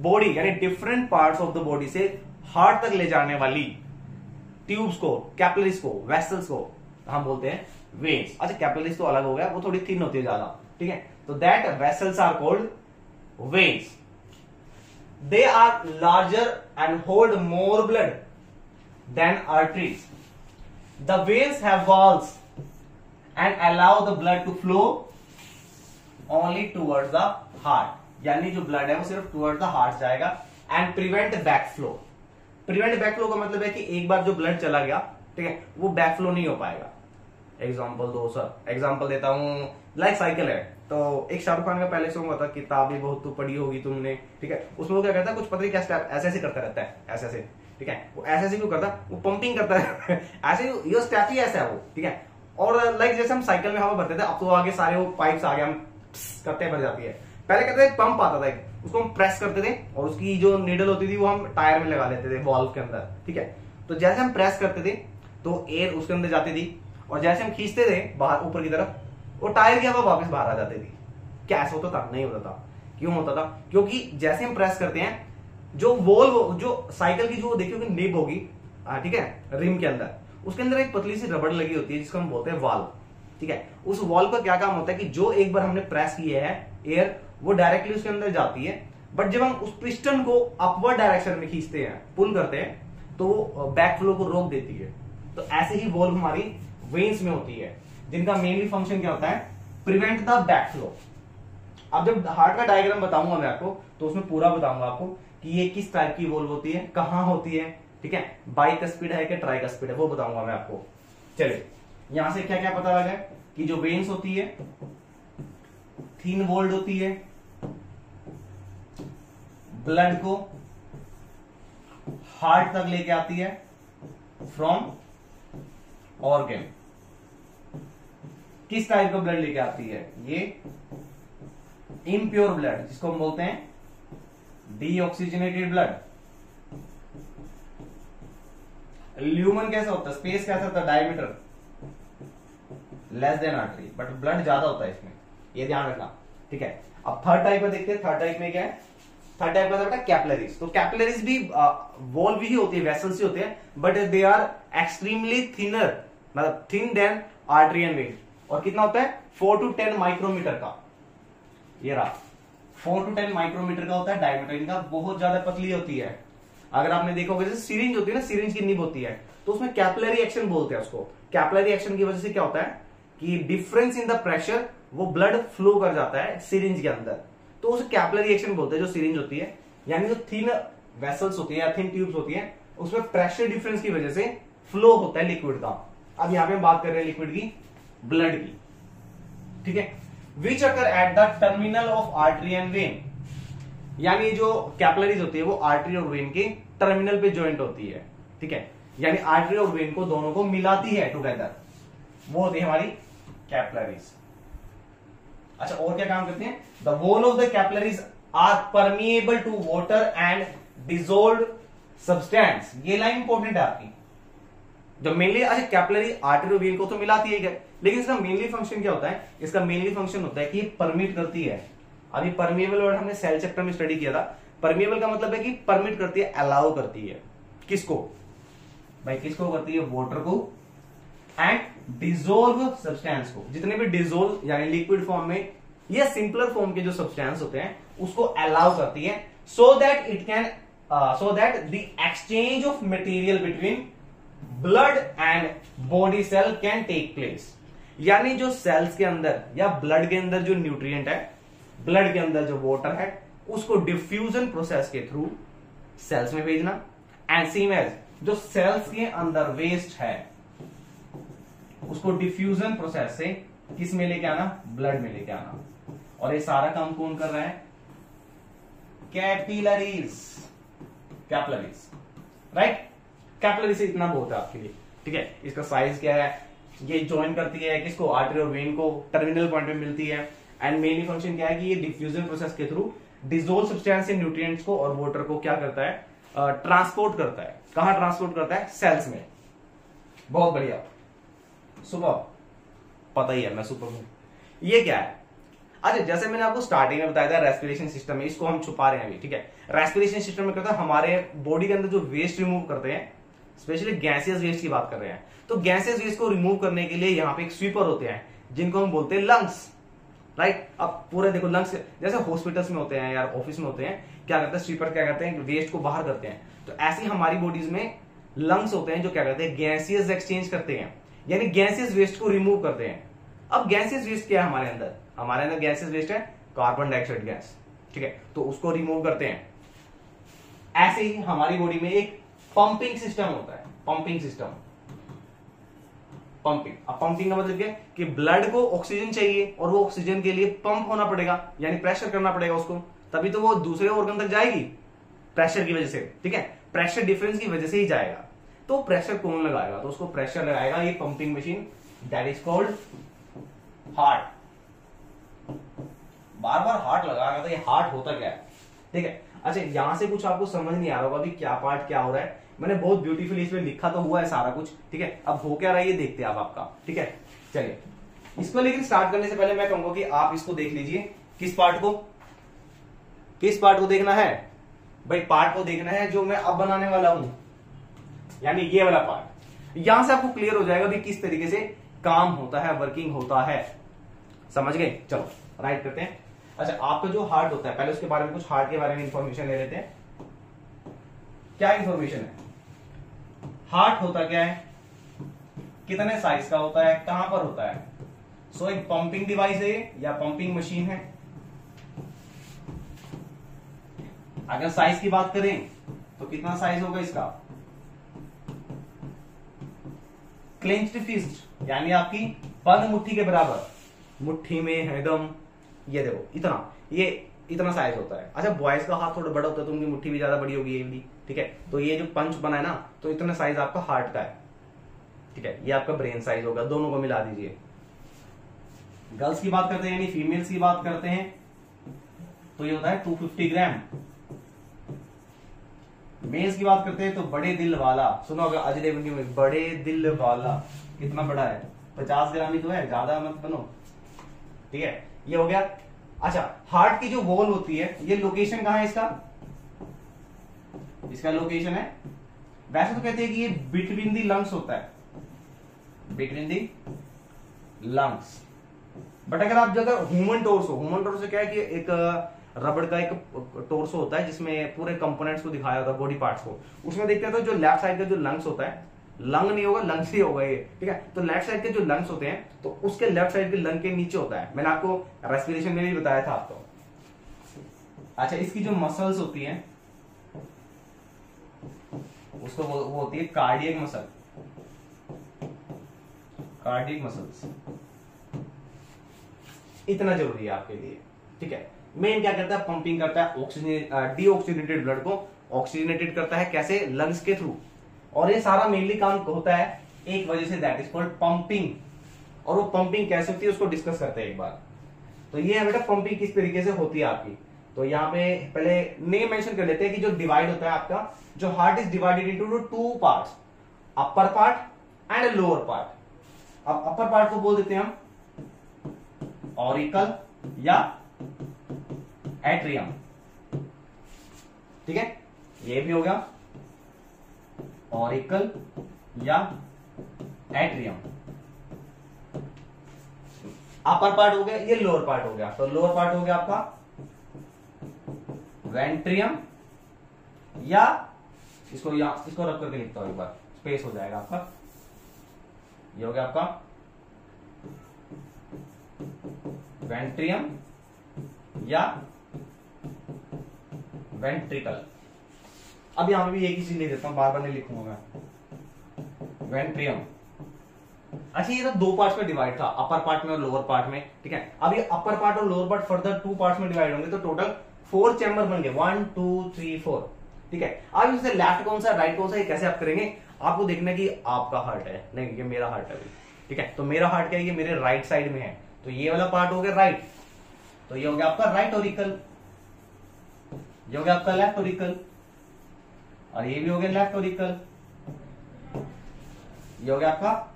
बॉडी यानी different parts of the body से हार्ट तक ले जाने वाली ट्यूब्स को, कैपिलरीज को, वेसल्स को हम बोलते हैं वेन्स। अच्छा, कैपिलरीज तो अलग हो गया, वो थोड़ी थिन होती है ज्यादा, ठीक है। तो that vessels are called veins. They are larger and hold more blood than arteries. The veins have valves and allow the blood to flow only towards the heart. यानी जो ब्लड है वो सिर्फ towards the heart जाएगा and prevent backflow. Prevent backflow का मतलब है कि एक बार जो ब्लड चला गया, ठीक है, वो बैकफ्लो नहीं हो पाएगा। एग्जाम्पल दो सर, एग्जाम्पल देता हूं, लाइक साइकिल है। तो एक शाहरुख खान का पहले सॉन्ग था, किताबें बहुत तो पढ़ी होगी तुमने, ठीक है। उसमें वो क्या करता है, कुछ पता नहीं क्या स्टेप ऐसे ऐसे करता रहता है, ऐसे ऐसे, ठीक है। वो ऐसे ऐसे क्यों करता है? वो पंपिंग करता है ऐसे, ये स्टेप ही ऐसा है वो, ठीक है। और लाइक जैसे हम साइकिल में हवा भरते थे, अब तो आगे सारे वो पाइप्स आ गए, हम करते भर जाती है। पहले कहते थे पंप आता था, उसको हम प्रेस करते थे और उसकी जो नीडल होती थी वो हम टायर में लगा लेते थे, वॉल्व के अंदर, ठीक है। तो जैसे हम प्रेस करते थे तो एयर उसके अंदर जाती थी, और जैसे हम खींचते थे बाहर ऊपर की तरफ, वो टायर की हवा वापस बाहर आ जाती थी। क्या ऐसा होता था? नहीं होता था। क्यों होता था? क्योंकि जैसे हम प्रेस करते हैं जो वॉल्व, जो साइकिल की जो देखिए निब होगी, ठीक है, रिम के अंदर, उसके अंदर एक पतली सी रबड़ लगी होती है जिसको हम बोलते हैं वाल्व। ठीक है, उस वाल्व का क्या काम होता है कि जो एक बार हमने प्रेस किया है एयर, वो डायरेक्टली उसके अंदर जाती है, बट जब हम उस पिस्टन को अपवर्ड डायरेक्शन में खींचते हैं, पुल करते हैं, तो वो बैक फ्लो को रोक देती है। तो ऐसे ही वॉल्व हमारी वेन्स में होती है, जिनका मेनली फंक्शन क्या होता है, प्रिवेंट द बैक फ्लो। अब जब हार्ट का डायग्राम बताऊंगा मैं आपको, तो उसमें पूरा बताऊंगा आपको कि ये किस टाइप की वॉल्व होती है, कहां होती है, ठीक है, बाइकस्पिड है कि ट्राइकस्पिड है, वो बताऊंगा मैं आपको। चलिए, यहां से क्या क्या पता लगा कि जो वेन्स होती है थिन वॉल्ड होती है, ब्लड को हार्ट तक लेके आती है फ्रॉम ऑर्गन। किस टाइप का ब्लड लेके आती है, ये इम्प्योर ब्लड, जिसको हम बोलते हैं डीऑक्सीजनेटेड ब्लड। ल्यूमन कैसा होता है, स्पेस कैसा होता है, diameter less than artery, but blood ज्यादा होता है इसमें, ये ध्यान रखना। ठीक है, अब थर्ड टाइप में देखते हैं, थर्ड टाइप में क्या है, थर्ड टाइप का बेटा कैपिलरीज। तो कैपिलरीज भी वॉल्व ही होती है, वेसल्स ही होते हैं, but they are extremely thinner, मतलब thin than artery and vein. और कितना होता है, 4 to 10 माइक्रोमीटर का, ये रहा 4 to 10 माइक्रोमीटर का होता है डायमीटर, इनका बहुत ज्यादा पतली होती है। अगर आपने देखा होगा, जैसे सिरिंज होती है ना, सिरिंज की निब होती है, तो उसमें कैपिलरी एक्शन बोलते हैं उसको। कैपिलरी एक्शन की वजह से क्या होता है कि डिफरेंस इन द प्रेशर, वो ब्लड फ्लो कर जाता है सिरिंज के अंदर, तो उसे कैपिलरी एक्शन बोलते हैं। जो सिरिंज होती है, यानी जो थिन वेसल्स होती है या थिन ट्यूब्स होती है, उसमें प्रेशर डिफरेंस की वजह से फ्लो होता है लिक्विड का। अब यहां पे हम बात कर रहे हैं लिक्विड की, ब्लड की। ठीक है, which occur at the terminal of artery and vein, यानी जो कैपिलरीज होती है वो आर्टरी और वेन के टर्मिनल पे ज्वाइंट होती है। ठीक है, यानी आर्टरी और वेन को दोनों को मिलाती है टुगेदर, वो होती है हमारी कैपिलरीज। अच्छा, और क्या काम करते हैं, the wall of the capillaries are permeable to water and dissolve substance. ये लाइन इंपॉर्टेंट है आपकी, जो मेनली, अच्छा कैपिलरी आर्टरी और वेन को तो मिलाती है, लेकिन इसका मेनली फंक्शन क्या होता है, इसका मेनली फंक्शन होता है कि परमिट करती है। अभी परमिएबल वर्ड हमने सेल चैप्टर में स्टडी किया था। परमिएबल का मतलब है कि परमिट करती है, अलाउ करती है। किसको भाई, किसको करती है, वाटर को एंड डिजोल्व सब्सटेंस को। जितने भी डिजोल्व यानी लिक्विड फॉर्म में या सिंपलर फॉर्म के जो सब्सटेंस होते हैं, उसको अलाउ करती है, so that it can, so that the exchange of material between blood and body cell can take place. यानी जो सेल्स के अंदर या ब्लड के अंदर जो न्यूट्रिएंट है, ब्लड के अंदर जो वाटर है, उसको डिफ्यूजन प्रोसेस के थ्रू सेल्स में भेजना, एंड सेम एज जो सेल्स के अंदर वेस्ट है, उसको डिफ्यूजन प्रोसेस से किस में लेके आना, ब्लड में लेके आना। और ये सारा काम कौन कर रहा है, कैपिलरीज, कैपिलरीज, राइट। कैपिलरी से इतना बहुत है आपके लिए। ठीक है, इसका साइज क्या है, ये ज्वाइन करती है किसको, आर्टरी और वेन को, टर्मिनल पॉइंट पे मिलती है, एंड मेनली फंक्शन क्या है कि ये डिफ्यूजन प्रोसेस के थ्रू डिजोल्व सब्सटेंस से न्यूट्रिएंट्स को और वाटर को क्या करता है, ट्रांसपोर्ट करता है। कहां ट्रांसपोर्ट करता है, सेल्स में। बहुत बढ़िया, सुपर, पता ही है मैं सुपर हूं। ये क्या है, अच्छा जैसे मैंने आपको स्टार्टिंग में बताया था, रेस्पिरेशन सिस्टम है, इसको हम छुपा रहे हैं अभी। ठीक है, रेस्पिरेशन सिस्टम में कहता है हमारे बॉडी के अंदर जो वेस्ट रिमूव करते हैं, स्पेशली गैसियस वेस्ट की बात कर रहे हैं, तो गैसियस वेस्ट को रिमूव करने के लिए यहाँ पे एक स्वीपर होते हैं, जिनको हम बोलते हैं लंग्स, राइट। अब पूरे देखो लंग्स, जैसे हॉस्पिटल्स में होते हैं यार, ऑफिस में होते हैं, क्या करते हैं स्वीपर, क्या करते हैं वेस्ट को बाहर करते हैं। तो ऐसे हमारी बॉडीज में लंग्स होते हैं जो क्या करते हैं, गैसियस एक्सचेंज करते हैं, यानी गैसियस वेस्ट को रिमूव करते हैं। अब गैसियस वेस्ट क्या है हमारे अंदर, हमारे अंदर गैसियस वेस्ट है कार्बन डाइऑक्साइड गैस। ठीक है, तो उसको रिमूव करते हैं। ऐसे ही हमारी बॉडी में एक पंपिंग सिस्टम होता है, पंपिंग सिस्टम, पंपिंग। अब पंपिंग का मतलब क्या है कि ब्लड को ऑक्सीजन चाहिए और वो ऑक्सीजन के लिए पंप होना पड़ेगा, यानी प्रेशर करना पड़ेगा उसको, तभी तो वो दूसरे ऑर्गन तक जाएगी, प्रेशर की वजह से। ठीक है, प्रेशर डिफरेंस की वजह से ही जाएगा। तो प्रेशर कौन लगाएगा, तो उसको प्रेशर लगाएगा ये pumping machine, that is called heart. Bar bar heart लगाएगा, तो ये हार्ट होता क्या है। ठीक है, अच्छा यहां से कुछ आपको समझ नहीं आ रहा होगा अभी क्या पार्ट क्या हो रहा है, मैंने बहुत ब्यूटीफुली इसमें लिखा तो हुआ है सारा कुछ। ठीक है, अब हो क्या रहा है ये देखते हैं आप आपका। ठीक है, चलिए इसको, लेकिन स्टार्ट करने से पहले मैं कहूंगा कि आप इसको देख लीजिए, किस पार्ट को देखना है, भाई पार्ट को देखना है जो मैं अब बनाने वाला हूं, यानी ये वाला पार्ट। यहां से आपको क्लियर हो जाएगा भी किस तरीके से काम होता है, वर्किंग होता है। समझ गए? चलो राइट करते हैं। अच्छा, आपका जो हार्ट होता है, पहले उसके बारे में कुछ हार्ट के बारे में इंफॉर्मेशन ले लेते हैं। क्या इंफॉर्मेशन है? हार्ट होता क्या है, कितने साइज का होता है, कहां पर होता है? सो एक पंपिंग डिवाइस है या पंपिंग मशीन है। अगर साइज की बात करें तो कितना साइज होगा इसका? क्लेंच्ड फिस्ट, यानी आपकी बंद मुट्ठी के बराबर, मुट्ठी में एकदम, ये देखो इतना, ये इतना साइज होता है। अच्छा, बॉयज का हाथ थोड़ा बड़ा होता है तो उनकी मुट्ठी भी ज्यादा बड़ी होगी, ये भी ठीक है। तो ये जो पंच बना है ना, तो इतना साइज आपका हार्ट का है, ठीक है। ये आपका ब्रेन साइज होगा, दोनों को मिला दीजिए। गर्ल्स की बात करते हैं, यानी फीमेल्स की बात करते हैं, तो ये होता है 250 ग्राम। मेल्स की बात करते हैं तो बड़े दिल वाला, सुनो अगर अजय में बड़े दिल वाला कितना बड़ा है, 50 ग्राम ही तो है, ज्यादा मत बनो, ठीक है। ये हो गया। अच्छा, हार्ट की जो वॉल होती है, ये लोकेशन कहां है इसका? इसका लोकेशन है, वैसे तो कहते हैं कि ये बिटवीन दी लंग्स होता है, बिटवीन दी लंग्स। बट अगर आप अगर ह्यूमन टोर्सो क्या है कि एक रबड़ का एक टोर्सो होता है जिसमें पूरे कंपोनेंट्स को दिखाया होता है, बॉडी पार्ट्स को, उसमें देखते हैं तो जो लेफ्ट साइड का जो लंग्स होता है, लंग नहीं होगा, लंग्स ही होगा ये, ठीक है। तो लेफ्ट साइड के जो लंग्स होते हैं, तो उसके लेफ्ट साइड के लंग के नीचे होता है। मैंने आपको रेस्पिरेशन में भी बताया था आपको। अच्छा, इसकी जो मसल्स होती हैं उसको वो होती है कार्डियक मसल, कार्डियक मसल्स। इतना जरूरी है आपके लिए, ठीक है। मेन क्या करता है? पंपिंग करता है, ऑक्सीजन डीऑक्सीजनेटेड ब्लड को ऑक्सीजनेटेड करता है, कैसे? लंग्स के थ्रू। और ये सारा मेनली काम होता है एक वजह से, दैट इज कॉल्ड पंपिंग। और वो पंपिंग कैसे होती है उसको डिस्कस करते हैं एक बार। तो ये है बेटा पंपिंग किस तरीके से होती है आपकी। तो यहाँ पे पहले नेम मेंशन कर लेते हैं कि जो डिवाइड होता है आपका, जो heart is divided into 2 parts, upper part and lower part. अब अपर पार्ट को बोल देते हैं हम ऑरिकल या एट्रियम, ठीक है। ये भी हो गया ऑरिकल या एट्रियम। अपर पार्ट हो गया, ये लोअर पार्ट हो गया। तो लोअर पार्ट हो गया आपका वेंट्रियम, या इसको रख करके लिखता हूं एक बार, स्पेस हो जाएगा आपका। ये हो गया आपका वेंट्रियम या वेंट्रिकल। अब यहां पे भी एक ही चीज ले देता हूं, बार बार नहीं लिखूंगा मैं, वेंट्रियम। अच्छा, ये तो 2 पार्ट्स में डिवाइड था, अपर पार्ट में और लोअर पार्ट में, ठीक है। अब ये अपर पार्ट और लोअर पार्ट फर्दर 2 पार्ट्स में डिवाइड होंगे, तो टोटल 4 चैम्बर बन गए, 1 2 3 4, ठीक है। अब इससे लेफ्ट कौन सा, राइट कौन सा, ये कैसे आप करेंगे? आपको देखना कि आपका हार्ट है, नहीं कि मेरा हार्ट है, ठीक है। तो मेरा हार्ट क्या है, ये मेरे राइट साइड में है, तो ये वाला पार्ट हो गया राइट, तो ये हो गया आपका राइट ऑरिकल, ये हो गया आपका लेफ्ट ऑरिकल, और ये भी हो गया लेफ्ट ऑरिकल, ये हो गया आपका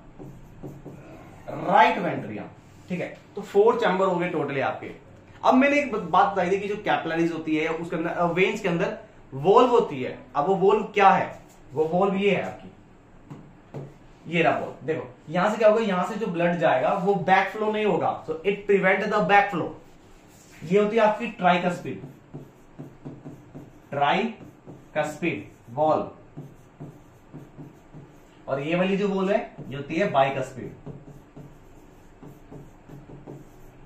राइट वेंट्रियम, ठीक है। तो 4 चैम्बर हो गए टोटली आपके। अब मैंने एक बात बताई थी कि जो कैपिलरीज होती है उसके अंदर, वेन्स के अंदर वोल्व होती है। अब वो वोल्व क्या है? वो वोल्व ये है आपकी, ये रहा वोल्व। देखो यहां से क्या होगा, यहां से जो ब्लड जाएगा वो बैक फ्लो नहीं होगा, so it prevent the back flow. ये होती है आपकी ट्राइकस्पिड, ट्राइकस्पिड वॉल्व। और ये वाली जो वॉल्व है ये होती है bicuspid,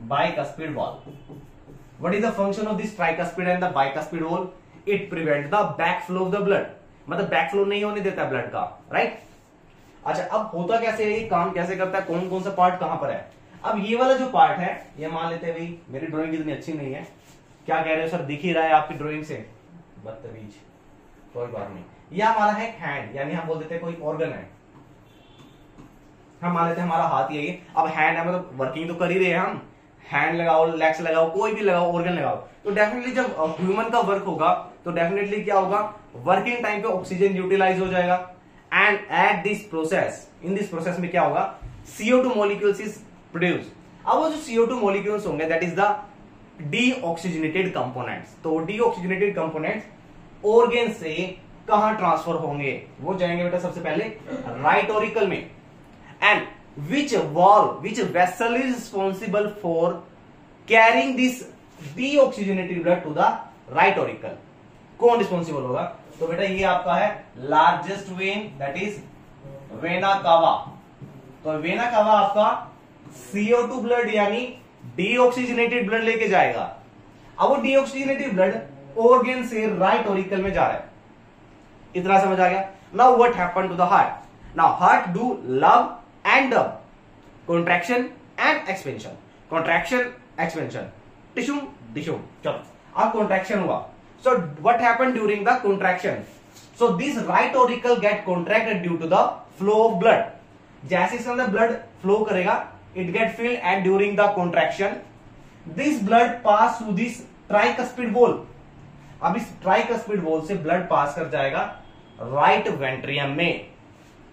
bicuspid valve. What is the function of this tricuspid and the bicuspid valve? It prevents the backflow of the blood. मतलब बैकफ्लो नहीं होने देता ब्लड का, राइट। अच्छा, अब होता कैसे है, ये काम कैसे करता है, कौन कौन सा पार्ट कहां पर है? अब ये वाला जो पार्ट है, ये मान लेते हैं भाई मेरी ड्राइंग इतनी अच्छी नहीं है, क्या कह रहे हो सर, दिख ही रहा है आपकी ड्राइंग से, बदतमीज, कोई बात नहीं। ये हमारा है हैंड, यानी हम बोल देते हैं कोई ऑर्गन है, हम मान लेते हैं हमारा हाथ यही है। अब हैंड है, मतलब वर्किंग तो कर ही रहे हैं हम, हैंड लगाओ, लेग्स लगाओ, कोई भी लगाओ, ऑर्गन लगाओ, तो डेफिनेटली जब ह्यूमन का वर्क होगा तो डेफिनेटली क्या होगा, वर्किंग टाइम पे ऑक्सीजन यूटिलाइज हो जाएगा। And at this process, in this process में क्या होगा, CO2 मॉलिक्यूल्स इज प्रोड्यूस। अब वो जो CO2 मॉलिक्यूल्स होंगे that is the deoxygenated components. तो डीऑक्सीजनेटेड कंपोनेंट्स ऑर्गन से कहां ट्रांसफर होंगे? वो जाएंगे बेटा सबसे पहले राइट ऑरिकल में। And which vessel is responsible for carrying this deoxygenated blood to the right auricle? कौन रिस्पॉन्सिबल होगा? तो बेटा ये आपका है largest vein, that is vena cava. तो वेना कावा आपका CO2 ब्लड यानी डीऑक्सीजनेटेड ब्लड लेके जाएगा। अब वो डीऑक्सीजनेटेड ब्लड ऑर्गन से राइट ऑरिकल में जा रहा है। इतना समझ आ गया? Now what happen to the heart? Now heart do lub and dub, contraction and expansion, contraction expansion, टिश्यूम डिश्यूम। चलो अब कॉन्ट्रैक्शन हुआ। So what happen during the contraction? So this right auricle get contracted due to the flow of blood. जैसे इसके अंदर blood flow करेगा, it get filled and during the contraction this blood pass through this tricuspid wall. अब इस tricuspid wall से blood pass कर जाएगा right वेंट्रियम में।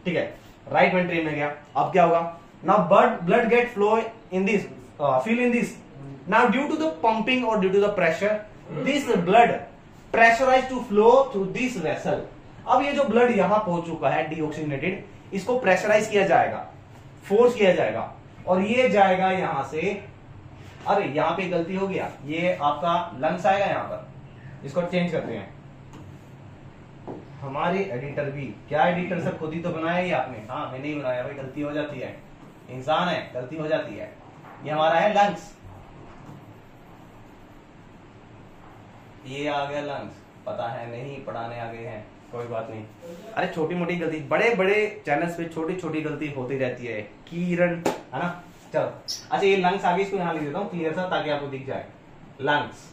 ठीक है, राइट वेंट्रियम में गया। अब क्या होगा? Now blood get flow in this, fill in this. Now due to the pumping और due to the pressure this blood pressurise to flow through this vessel. अब ये जो ब्लड यहां पहुंच चुका है डीऑक्सीजनेटेड, इसको प्रेशराइज किया जाएगा, फोर्स किया जाएगा, और ये जाएगा यहां से। अरे यहां पे गलती हो गया, ये आपका लंग्स आएगा यहां पर, इसको चेंज करते हैं। हमारे एडिटर भी, क्या एडिटर सब खुद ही तो बनाया ही आपने? हाँ मैंने ही बनाया भाई, गलती हो जाती है, इंसान है, गलती हो जाती है। ये हमारा है लंग्स, ये आ गया लंग्स। पता है नहीं, पढ़ाने आ गए हैं, कोई बात नहीं। अरे छोटी मोटी गलती, बड़े बड़े चैनल्स पे छोटी छोटी गलती होती रहती है, किरण, है ना। चलो अच्छा, ये लंग्स आगे, इसको यहां लिख देता हूं क्लियर सा, ताकि आपको दिख जाए लंग्स।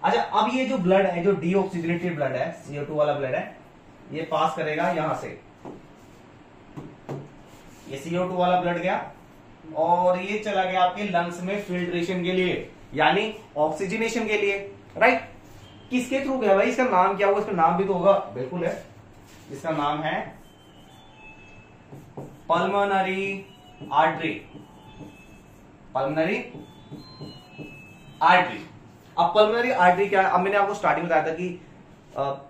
अच्छा अब ये जो ब्लड है, जो डीऑक्सीजनेटेड ब्लड है, CO2 वाला ब्लड है, ये पास करेगा यहां से। ये CO2 वाला ब्लड गया और ये चला गया आपके लंग्स में फिल्ट्रेशन के लिए, यानी ऑक्सीजनेशन के लिए, राइट। किसके थ्रू गया भाई? इसका नाम क्या होगा? इसका नाम भी तो होगा, बिल्कुल है, इसका नाम है पल्मोनरी आर्टरी। Pulmonary artery. अब पल्मोनरी आर्टरी क्या है? अब मैंने आपको स्टार्टिंग में बताया था कि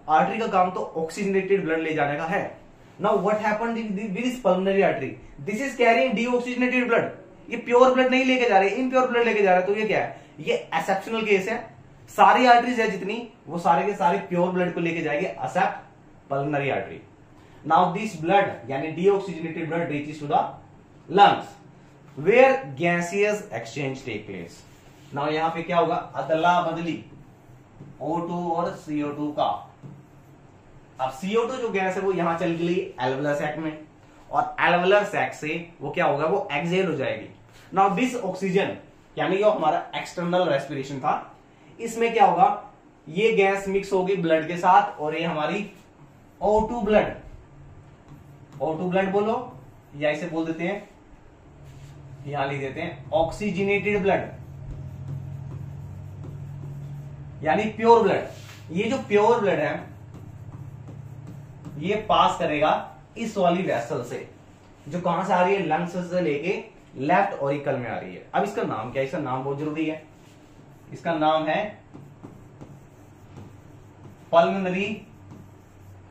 आर्टरी का काम तो ऑक्सीजनेटेड ब्लड ले जाने का है। Now what happened with this pulmonary artery? This is carrying deoxygenated blood. ये प्योर ब्लड नहीं लेके जा रहे, इनप्योर ब्लड लेके जा रहे। तो ये क्या है? ये एक्सेप्शनल केस है। सारी आर्टरीज है जितनी, वो सारे के सारे प्योर ब्लड को लेके जाएंगे except pulmonary artery. Now this blood यानी deoxygenated blood reaches to the lungs where gaseous exchange take place. Now यहां पे क्या होगा? अदला बदली O2 और CO2 का। अब CO2 जो गैस है वो यहां चल गई एल्वेलर सैक में, और एल्वेलर सैक से वो क्या होगा? वो एक्सहेल हो जाएगी। नाउ दिस ऑक्सीजन यानी जो हमारा एक्सटर्नल रेस्पिरेशन था, इसमें क्या होगा? ये गैस मिक्स होगी ब्लड के साथ, और ये हमारी O2 ब्लड, O2 ब्लड बोलो, या इसे बोल देते हैं, यहां लिख देते हैं ऑक्सीजनेटेड ब्लड, यानी प्योर ब्लड। ये जो प्योर ब्लड है ये पास करेगा इस वाली वेसल से, जो कहां से आ रही है? लंग्स से लेके लेफ्ट ऑरिकल में आ रही है। अब इसका नाम क्या है? इसका नाम बहुत जरूरी है। इसका नाम है पल्मोनरी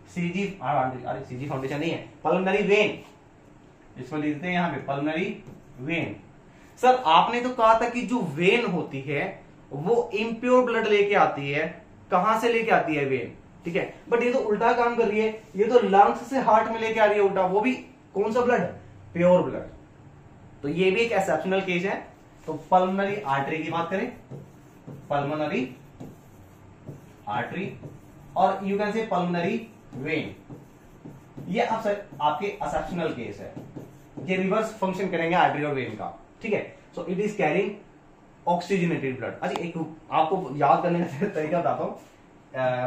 सीजी फाउंडेशन नहीं है, पल्मोनरी वेन। इसमें लिखते हैं यहां पे पल्मोनरी वेन। सर आपने तो कहा था कि जो वेन होती है वो इम्प्योर ब्लड लेके आती है। कहां से लेके आती है वेन? ठीक है, बट ये तो उल्टा काम कर रही है, ये तो लंग्स से हार्ट में लेके आ रही है उल्टा, वो भी कौन सा ब्लड? Pure blood. तो ये भी एक एक्सेप्शनल केस है। तो पल्मोनरी आर्टरी की बात करें, पल्मोनरी आर्टरी, और you can say pulmonary vein, ये आपके एक्सेप्शनल केस है। ये रिवर्स फंक्शन करेंगे आर्टरी और वेन का। ठीक है, so it is carrying oxygenated blood. अच्छा एक आपको याद करने का तरीका बताता हूँ।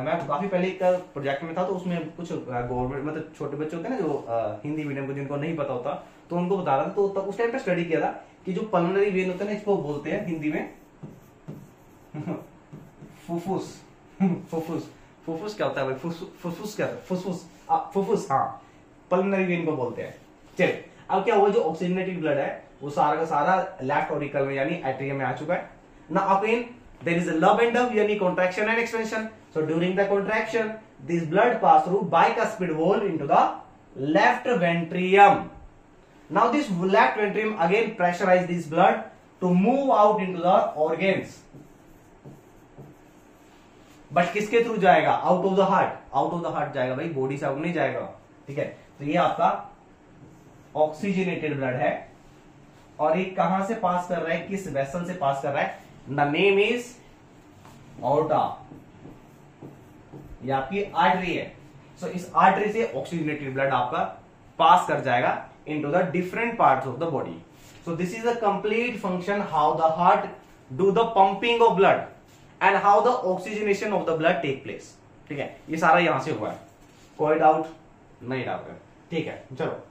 मैं काफी पहले एक प्रोजेक्ट में था, तो उसमें कुछ गवर्नमेंट मतलब छोटे बच्चे होते हैं ना जो हिंदी मीडियम को, जिनको नहीं पता होता, तो उनको बता रहा था। तो तब उस टाइम पे स्टडी किया था कि जो पल्मोनरी वेन होता है ना, इसको बोलते हैं हिंदी में फुफ्फुस। फुफ्फुस, फुफ्फुस क्या होता है भाई? फुफ्फुस क्या होता है? फुफ्फुस, फुफ्फुस, हाँ, पल्मोनरी वेन को बोलते हैं। चलिए अब क्या हुआ? जो ऑक्सीजनेटेड ब्लड है वो सारा का सारा लेफ्ट ऑरिकल में यानी एट्रियम में आ चुका है ना। अगेन देयर इज अ लब एंड डब यानी contraction and expansion. So during the contraction, this blood pass through bicuspid wall into the left ventricle. Now this left ventricle again pressurize this blood to move out into the organs. But किसके through जाएगा? Out of the heart, out of the heart जाएगा भाई, body से out नहीं जाएगा। ठीक है, तो ये आपका ऑक्सीजनेटेड ब्लड है और ये कहां से पास कर रहा है, किस वेसल से पास कर रहा है? द नेम इज ऑर्टा, ये आपकी आर्टरी है। सो इस आर्टरी से ऑक्सीजनेटेड ब्लड आपका पास कर जाएगा into the different parts of the body. So this is a complete function how the heart do the pumping of blood and how the oxygenation of the blood take place. ठीक है, ये सारा यहां से हुआ है, कोई डाउट नहीं डाउट है। ठीक है, चलो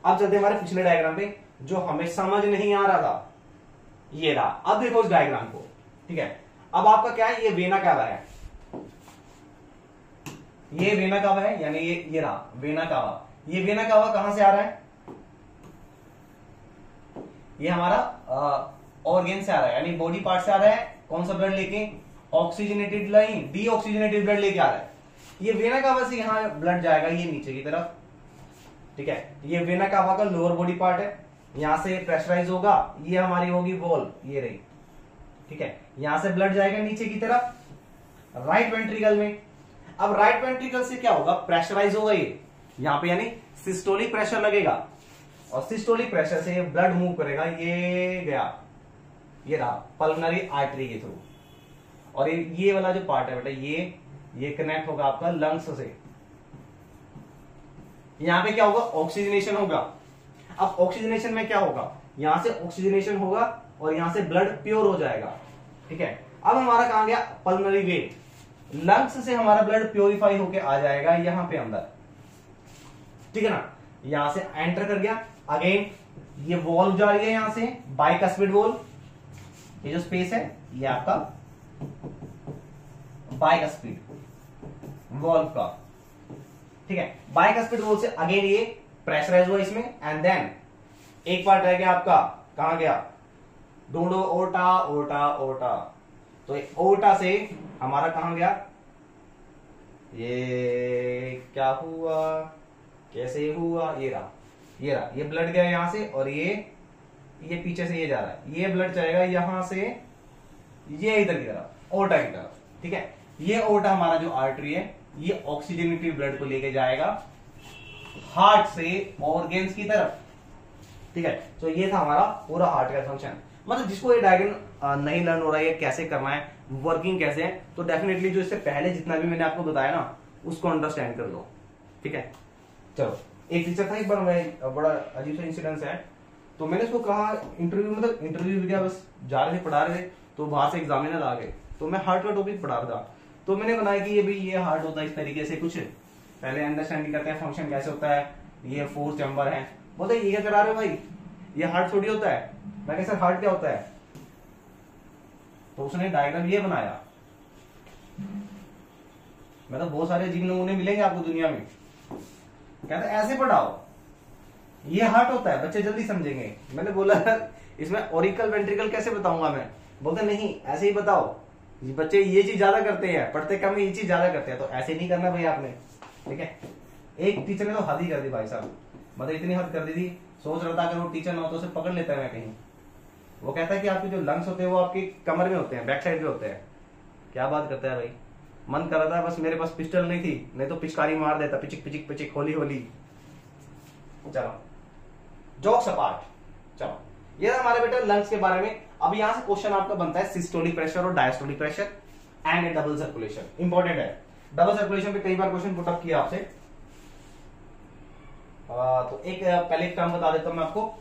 अब चलते हमारे पिछले डायग्राम पे जो हमें समझ नहीं आ रहा था, ये रहा। अब देखो इस डायग्राम को। ठीक है, अब आपका क्या है, ये वेना कावा है, ये वेना कावा है, यानी ये रहा वेना कावा। ये वेना कावा कहां से आ रहा है? ये हमारा ऑर्गेन से आ रहा है, यानी बॉडी पार्ट से आ रहा है। कौन सा ब्लड लेके? ऑक्सीजनेटेड लाइन, डीऑक्सीजनेटेड ब्लड लेके आ रहा है। ये वेना कावा से यहां ब्लड जाएगा ये नीचे की तरफ। ठीक है, ये वेना कावा का लोअर बॉडी पार्ट है, यहां से प्रेशराइज होगा, ये हमारी होगी वॉल, ये रही। ठीक है, यहां से ब्लड जाएगा नीचे की तरफ राइट वेंट्रिकल में। अब राइट वेंट्रिकल से क्या होगा? प्रेशराइज होगा ये यहां पे, यानी सिस्टोलिक प्रेशर लगेगा और सिस्टोलिक प्रेशर से ये ब्लड मूव करेगा, ये गया, ये रहा पल्मोनरी आर्टरी के थ्रू। और ये वाला जो पार्ट है बेटा, ये कनेक्ट होगा आपका लंग्स से। यहां पे क्या होगा? ऑक्सीजनेशन होगा। अब ऑक्सीजनेशन में क्या होगा? यहां से ऑक्सीजनेशन होगा और यहां से ब्लड प्योर हो जाएगा। ठीक है, अब हमारा कहां गया? Pulmonary vein. लंग्स से हमारा ब्लड प्योरीफाई होके आ जाएगा यहां पे अंदर। ठीक है ना, यहां से एंटर कर गया। अगेन ये वॉल्व जा रही है यहां से, बाइकस्पिड वॉल्व, ये जो स्पेस है ये आपका बाइकस्पिड वॉल्व का। ठीक है, बाइकस्पिड वॉल्व से अगेन ये प्रेशराइज हुआ इसमें एंड देन एक पार्ट रह गया आपका, कहां गया? ढूंढो, ओटा ओटा ओटा। तो ओटा से हमारा कहां गया? ये क्या हुआ, कैसे हुआ? ये रहा, ये रहा, ये ब्लड गया यहां से और ये पीछे से ये जा रहा है, ये ब्लड जाएगा यहां से ये इधर की तरफ, ओटा की तरफ। ठीक है, ये ओटा हमारा जो आर्टरी है ये ऑक्सीजनेटेड ब्लड को लेके जाएगा हार्ट से ऑर्गेन्स की तरफ। ठीक है, तो ये था हमारा पूरा हार्ट का फंक्शन। मतलब जिसको ये डायग्राम नहीं लर्न हो रहा है कैसे करना है, वर्किंग कैसे है, तो डेफिनेटली जो इससे पहले जितना भी मैंने आपको बताया ना उसको अंडरस्टैंड कर लो। ठीक है, चलो एक टीचर था, एक बार बड़ा अजीब सा इंसिडेंस है। तो मैंने उसको कहा इंटरव्यू, मतलब इंटरव्यू गया, बस जा रहे थे पढ़ा रहे थे, तो बाहर से एग्जामिनर आ गए, तो मैं हार्ट का टॉपिक पढ़ा रहा था। तो मैंने बनाया कि ये भाई ये हार्ट होता है इस तरीके से, कुछ पहले अंडरस्टैंडिंग करते हैं फंक्शन कैसे होता है, ये 4 चैम्बर है। बोलते ये क्या करा रहे हो भाई, ये हार्ट थोड़ी होता है। मैं कहा सर हार्ट क्या होता है? तो उसने डायग्राम ये बनाया। मतलब बहुत सारे अजीब नमूने मिलेंगे आपको दुनिया में। कहता ऐसे पढ़ाओ, ये हार्ट होता है, बच्चे जल्दी समझेंगे। मैंने बोला इसमें ऑरिकल वेंट्रिकल कैसे बताऊंगा मैं? बोलते नहीं ऐसे ही बताओ, बच्चे ये चीज ज्यादा करते हैं, पढ़ते कम ये चीज ज्यादा करते हैं, तो ऐसे नहीं करना भाई आपने। ठीक है, एक टीचर ने तो हद ही कर दी भाई साहब, मतलब इतनी हद कर दी थी, सोच रहा था अगर वो टीचर ना हो तो उसे पकड़ लेता है मैं कहीं। वो कहता है कि आपके जो लंग्स होते हैं वो आपकी कमर में होते हैं, बैक साइड पे होते हैं। क्या बात करता है भाई, मन कर रहा था बस मेरे पास पिस्टल नहीं थी, नहीं तो पिचकारी मार देता, पिचिक पिचिक पिचिक, होली होली। चलो जोक्स अपार्ट, चलो ये हमारे बेटा लंग्स के बारे में। अब यहां से क्वेश्चन आपका बनता है सिस्टोलिक प्रेशर और diastolic pressure and double circulation. Important है, डबल सर्कुलेशन पे कई बार क्वेश्चन पुटअप किया आपसे। तो एक पहले एक टर्म बता देता हूं मैं आपको,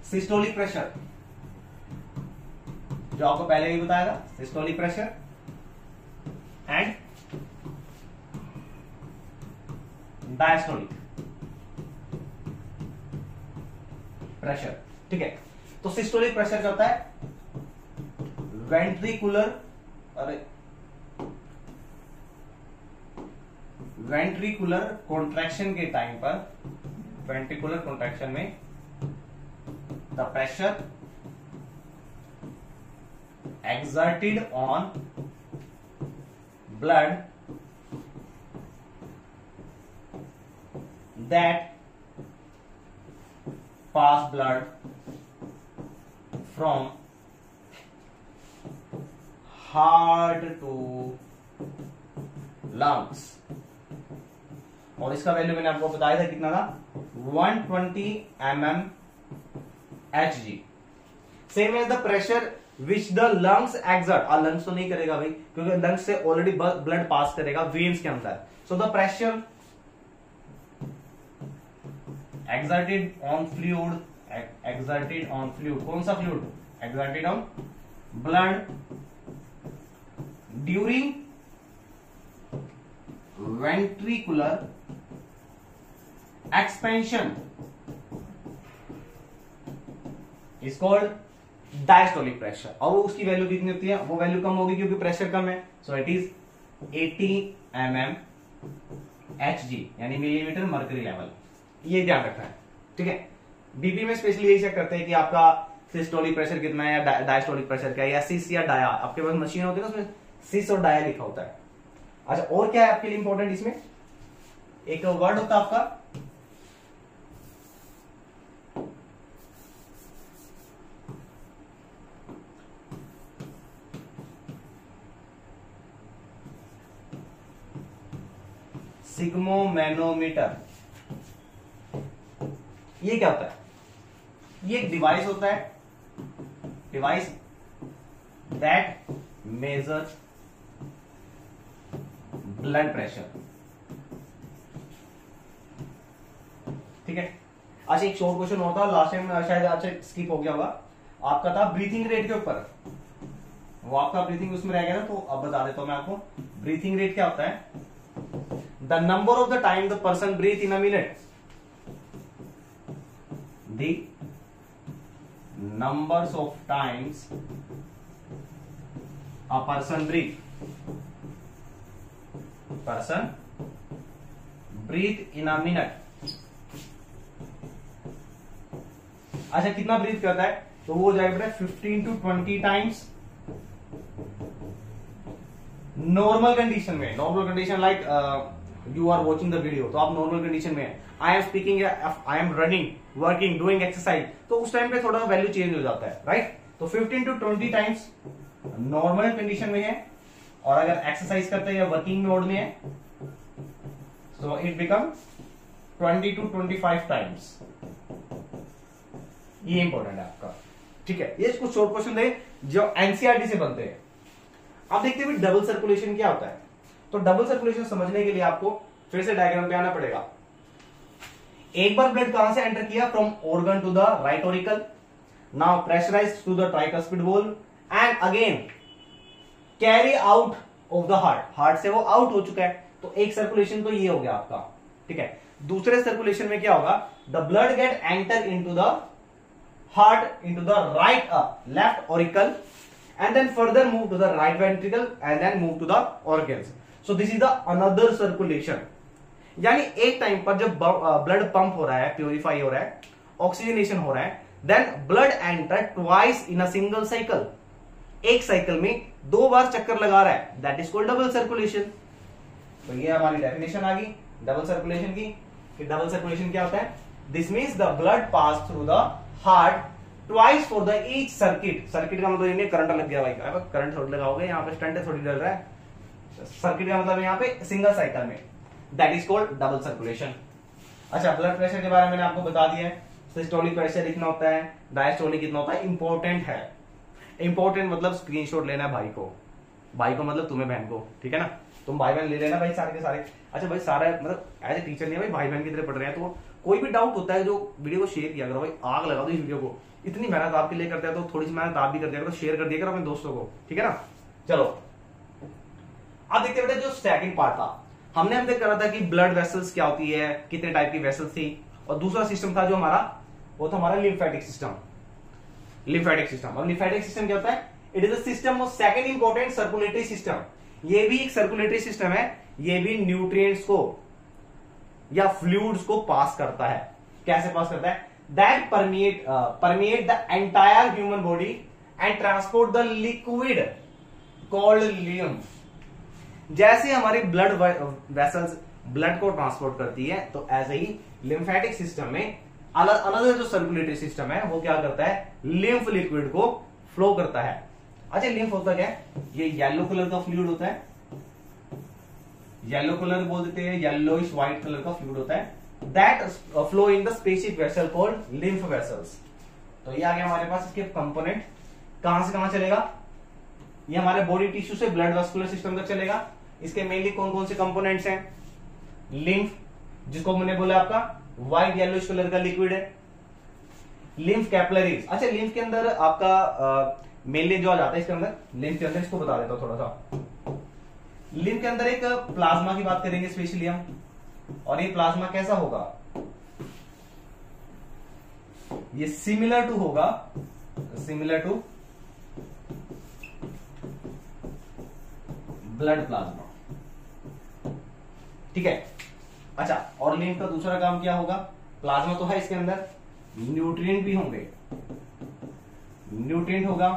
सिस्टोलिक प्रेशर, जो आपको पहले भी बताया था, systolic pressure and diastolic pressure. ठीक है, तो सिस्टोलिक प्रेशर क्या होता है? वेंट्रिकुलर, अरे वेंट्रिकुलर कॉन्ट्रैक्शन के टाइम पर, वेंट्रिकुलर कॉन्ट्रैक्शन में the pressure exerted on blood that pass blood from heart to lungs, और इसका वैल्यू मैंने आपको बताया था कितना था, 120 mm Hg। Same as the pressure which the lungs exert, lungs तो नहीं करेगा भाई क्योंकि लंग्स से ऑलरेडी ब्लड पास करेगा वेन्स के अंदर। So the pressure exerted on fluid, exerted on fluid, कौन सा fluid, exerted on blood during ventricular expansion is called diastolic pressure. और वो उसकी वैल्यू कितनी होती है, वो वैल्यू कम होगी क्योंकि प्रेशर कम है। So it is 80 mm Hg यानी मिलीमीटर मर्करी लेवल, ये ध्यान रखना है, ठीक है। बीपी में स्पेशली यही चेक करते हैं कि आपका सिस्टोलिक प्रेशर कितना है या डायस्टोलिक प्रेशर क्या है, या सिस या डाया, आपके पास मशीन होती है ना उसमें सिस और डाया लिखा होता है। अच्छा, और क्या है आपके लिए इंपॉर्टेंट, इसमें एक वर्ड होता है आपका सिग्मोमैनोमीटर। ये क्या होता है, ये एक डिवाइस होता है, device that measure blood pressure, ठीक है। अच्छा, एक शॉर्ट क्वेश्चन और था लास्ट टाइम, शायद अच्छा स्किप हो गया होगा, आपका था ब्रीथिंग रेट के ऊपर, वो आपका ब्रीथिंग उसमें रह गया ना, तो अब बता देता हूं मैं आपको। ब्रीथिंग रेट क्या होता है, the number of the time the person breathe in a minute, the numbers of times a person breathe in a minute. अच्छा, कितना ब्रीथ करता है, तो वो हो जाएगा 15 to 20 टाइम्स नॉर्मल कंडीशन में। Normal condition like you are watching the video, तो आप नॉर्मल कंडीशन में, I am speaking, I am running, working, doing exercise, तो उस टाइम पे थोड़ा वैल्यू चेंज हो जाता है, राइट। तो 15 to 20 टाइम्स नॉर्मल कंडीशन में है, और अगर एक्सरसाइज करते हैं या वर्किंग मोड में है तो इट बिकम 20 to 25 टाइम्स। ये इंपॉर्टेंट है आपका, ठीक है। ये कुछ शॉर्ट क्वेश्चन थे जो एनसीईआरटी से बनते हैं। अब देखते हैं डबल सर्कुलेशन क्या होता है। तो डबल सर्कुलेशन समझने के लिए आपको फिर से डायग्राम पे आना पड़ेगा। एक बार ब्लड कहां से एंटर किया, from organ to the right auricle, now pressurized to the tricuspid valve and again carry out of the heart, heart से वो आउट हो चुका है, तो एक सर्कुलेशन तो ये हो गया आपका, ठीक है। दूसरे सर्कुलेशन में क्या होगा, the blood get enter into the heart into the right left auricle and then further move to the right ventricle and then move to the organs. So this is the another circulation. यानी एक time पर जब blood pump हो रहा है, purify हो रहा है, ऑक्सीजनेशन हो रहा है, then blood enter twice in a single cycle, एक साइकिल में 2 बार चक्कर लगा रहा है, that is called double circulation. तो ये हमारी डेफिनेशन आ गई डबल सर्कुलेशन की। कि डबल सर्कुलेशन क्या होता है, this means the blood pass through the heart twice for the each circuit. Circuit का मतलब ये करंट लग गया भाई, करंट थोड़ी लगाओगे, यहाँ पे स्टंट थोड़ी डल रहा है, सर्किट का मतलब यहाँ पे सिंगल साइकिल में, that is called double circulation. अच्छा, ब्लड प्रेशर के बारे में मैंने आपको बता दिया है, सिस्टोलिक प्रेशर कितना होता है, डायस्टोलिक कितना होता है, इंपॉर्टेंट है। इंपॉर्टेंट मतलब स्क्रीनशॉट लेना है भाई को मतलब तुम्हें बहन को, ठीक है ना, तुम भाई बहन ले लेना भाई सारे के सारे। अच्छा भाई, सारा मतलब एज ए टीचर नहीं है भाई बहन की तरह पढ़ रहे हैं, तो कोई भी डाउट होता है जो वीडियो को शेयर किया करो भाई, आग लगा दो इस वीडियो को, इतनी मेहनत आपके लिए करते हैं तो थोड़ी सी मेहनत आप भी कर दिया करो, शेयर कर दिया करो अपने दोस्तों को, ठीक है ना। चलो अब देखते बेटा, जो सेकंड पार्ट था हमने अब तक करा था कि ब्लड वेसल्स क्या होती है, कितने टाइप की वेसल्स थी, और दूसरा सिस्टम था जो हमारा, वो था हमारा लिम्फेटिक सिस्टम। लिम्फेटिक सिस्टम, अब लिम्फेटिक सिस्टम क्या होता है, it is a system of second important circulatory system. ये भी एक सर्कुलेटरी सिस्टम है, ये भी न्यूट्रिएंट्स को या फ्लूइड्स को पास करता है। कैसे पास करता है, that permeate the entire human body and transport the liquid called lymph. जैसे हमारी ब्लड वेसल्स ब्लड को ट्रांसपोर्ट करती है, तो ऐसे ही लिम्फेटिक सिस्टम में अनदर जो सर्कुलेटरी सिस्टम है वो क्या करता है, लिम्फ लिक्विड को फ्लो करता है। अच्छा, लिम्फ होता क्या है, ये येलो कलर का फ्लूइड होता है, येलो कलर बोल देते हैं, येलोइश व्हाइट कलर का फ्लूइड होता है, that flow in the specific vessel called lymph vessels. तो ये आ गया हमारे पास इसके कंपोनेंट। कहां से कहां चलेगा, ये हमारे बॉडी टिश्यू से ब्लड वेस्कुलर सिस्टम तक चलेगा। इसके मेनली कौन कौन से कंपोनेंट्स हैं, लिम्फ, जिसको मैंने बोला आपका व्हाइट येलोइश कलर का लिक्विड है, लिम्फ कैपिलरीज। अच्छा, लिम्फ के अंदर आपका मेनली जो आ जाता है इसके अंदर, लिम्फ के अंदर इसको बता देता हूं थोड़ा सा। लिम्फ के अंदर एक प्लाज्मा की बात करेंगे स्पेशली हम, और ये प्लाज्मा कैसा होगा, ये सिमिलर टू होगा, सिमिलर टू ब्लड प्लाज्मा, ठीक है। अच्छा, और लिम्फ का दूसरा काम क्या होगा, प्लाज्मा तो है इसके अंदर, न्यूट्रिएंट भी होंगे, न्यूट्रिएंट होगा,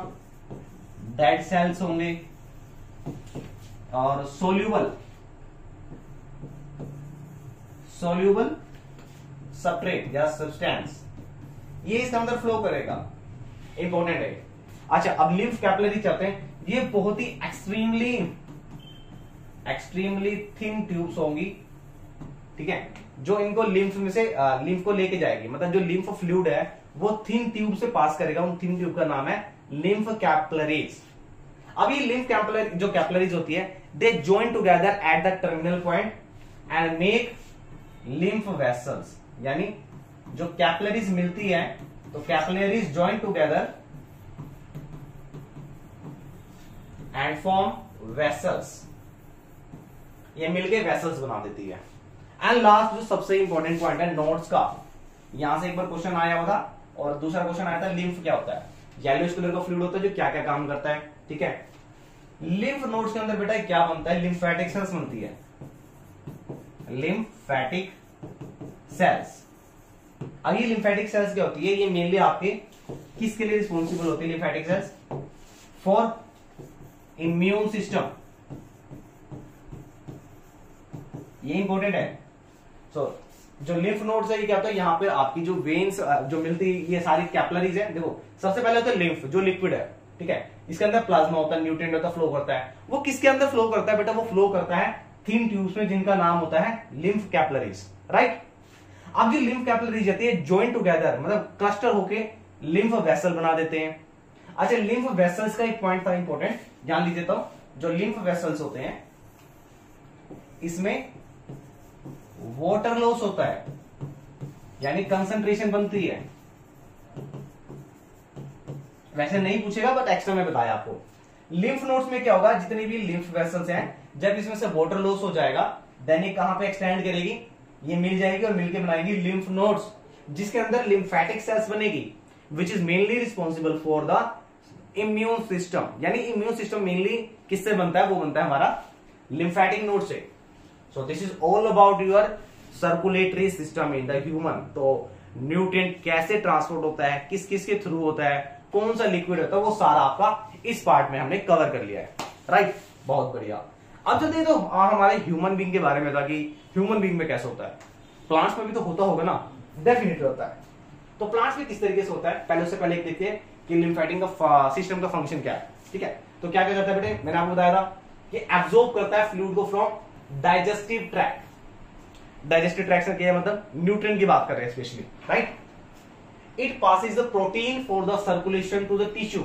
डेड सेल्स होंगे, और सोल्यूबल सब्सट्रेट या सब्सटेंस, ये इसके अंदर फ्लो करेगा, इंपॉर्टेंट है। अच्छा, अब लिम्फ कैपिलरी चाहते हैं, ये बहुत ही एक्सट्रीमली थिन ट्यूब्स होंगी, ठीक है, जो इनको लिम्फ में से लिम्फ को लेके जाएगी, मतलब जो लिम्फ फ्लूइड है वो थिन ट्यूब से पास करेगा, उन थिन ट्यूब का नाम है लिम्फ कैपिलरीज। अब ये लिम्फ कैपिलरी जो कैपिलरीज होती है, they join together at the terminal point and make lymph vessels, यानी जो कैपिलरीज मिलती है, तो capillaries join together and form vessels, ये मिलके वेसल्स बना देती है। एंड लास्ट जो सबसे इंपॉर्टेंट पॉइंट है नोड्स का, यहां से एक बार क्वेश्चन आया हुआ था, और दूसरा क्वेश्चन आया था लिम्फ क्या होता है, येलोइश कलर का फ्लूइड होता है जो क्या क्या काम करता है, ठीक है। लिम्फ नोड्स के अंदर बेटा क्या बनता है, लिम्फेटिक सेल्स बनती है, लिम्फेटिक सेल्स। अब ये लिम्फेटिक सेल्स क्या होती है, ये मेनली आपके किसके लिए रिस्पॉन्सिबल होती है, lymphatic cells for immune system, ये इंपॉर्टेंट है। सो जो लिम्फ नोड्स है, ये क्या होता है, यहाँ पे आपकी जो वेन्स जो मिलती है, ये सारी कैपिलरीज है। देखो, सबसे पहले होता है लिम्फ, जो लिक्विड है, ठीक है, इसके अंदर प्लाज्मा होता है, न्यूट्रिएंट होता है, फ्लो करता है। वो किसके अंदर फ्लो करता है बेटा, वो फ्लो करता है थिन ट्यूब्स में, जिनका नाम होता है लिम्फ कैपिलरीज, राइट। अब जो लिम्फ कैपिलरीज रहती है जॉइन टुगेदर, मतलब क्लस्टर होके लिम्फ वेसल बना देते हैं। अच्छा, लिम्फ वेसल्स का एक पॉइंट था इंपॉर्टेंट, जान लीजिए। तो जो लिम्फ वेसल्स होते हैं, इसमें वाटर लॉस होता है, यानी कंसंट्रेशन बनती है। वैसे नहीं पूछेगा, बट एक्स्ट्रा में बताया आपको। लिम्फ नोड्स में क्या होगा, जितनी भी लिम्फ वेसल्स हैं, जब इसमें से वाटर लॉस हो जाएगा, देन ये कहां पे एक्सटेंड करेगी, ये मिल जाएगी और मिलके बनाएगी लिम्फ नोड्स, जिसके अंदर लिम्फेटिक सेल्स बनेगी, which is mainly responsible for the immune system. यानी इम्यून सिस्टम मेनली किससे बनता है, वो बनता है हमारा लिम्फेटिक नोड से। सो this is all about your circulatory system in the human. तो न्यूट्रिएंट कैसे ट्रांसपोर्ट होता है, किस किस के थ्रू होता है, कौन सा लिक्विड होता है, वो सारा आपका इस पार्ट में हमने कवर कर लिया है, राइट। बहुत बढ़िया। अब चलते हैं तो हमारे ह्यूमन बीइंग के बारे में था कि ह्यूमन बीइंग में कैसे होता है। प्लांट्स में भी तो होता होगा ना, डेफिनेटली होता है। तो प्लांट्स में किस तरीके से होता है, पहले उससे पहले एक देखते हैं कि लिम्फेटिक का सिस्टम का फंक्शन क्या है, ठीक है। तो क्या क्या करता है बेटे, मैंने आपको बताया था कि एब्जॉर्ब करता है फ्लूइड को from digestive tract. Digestive tract से क्या है, मतलब न्यूट्रिएंट की बात कर रहे हैं specially, right. It passes the protein for the circulation to the tissue,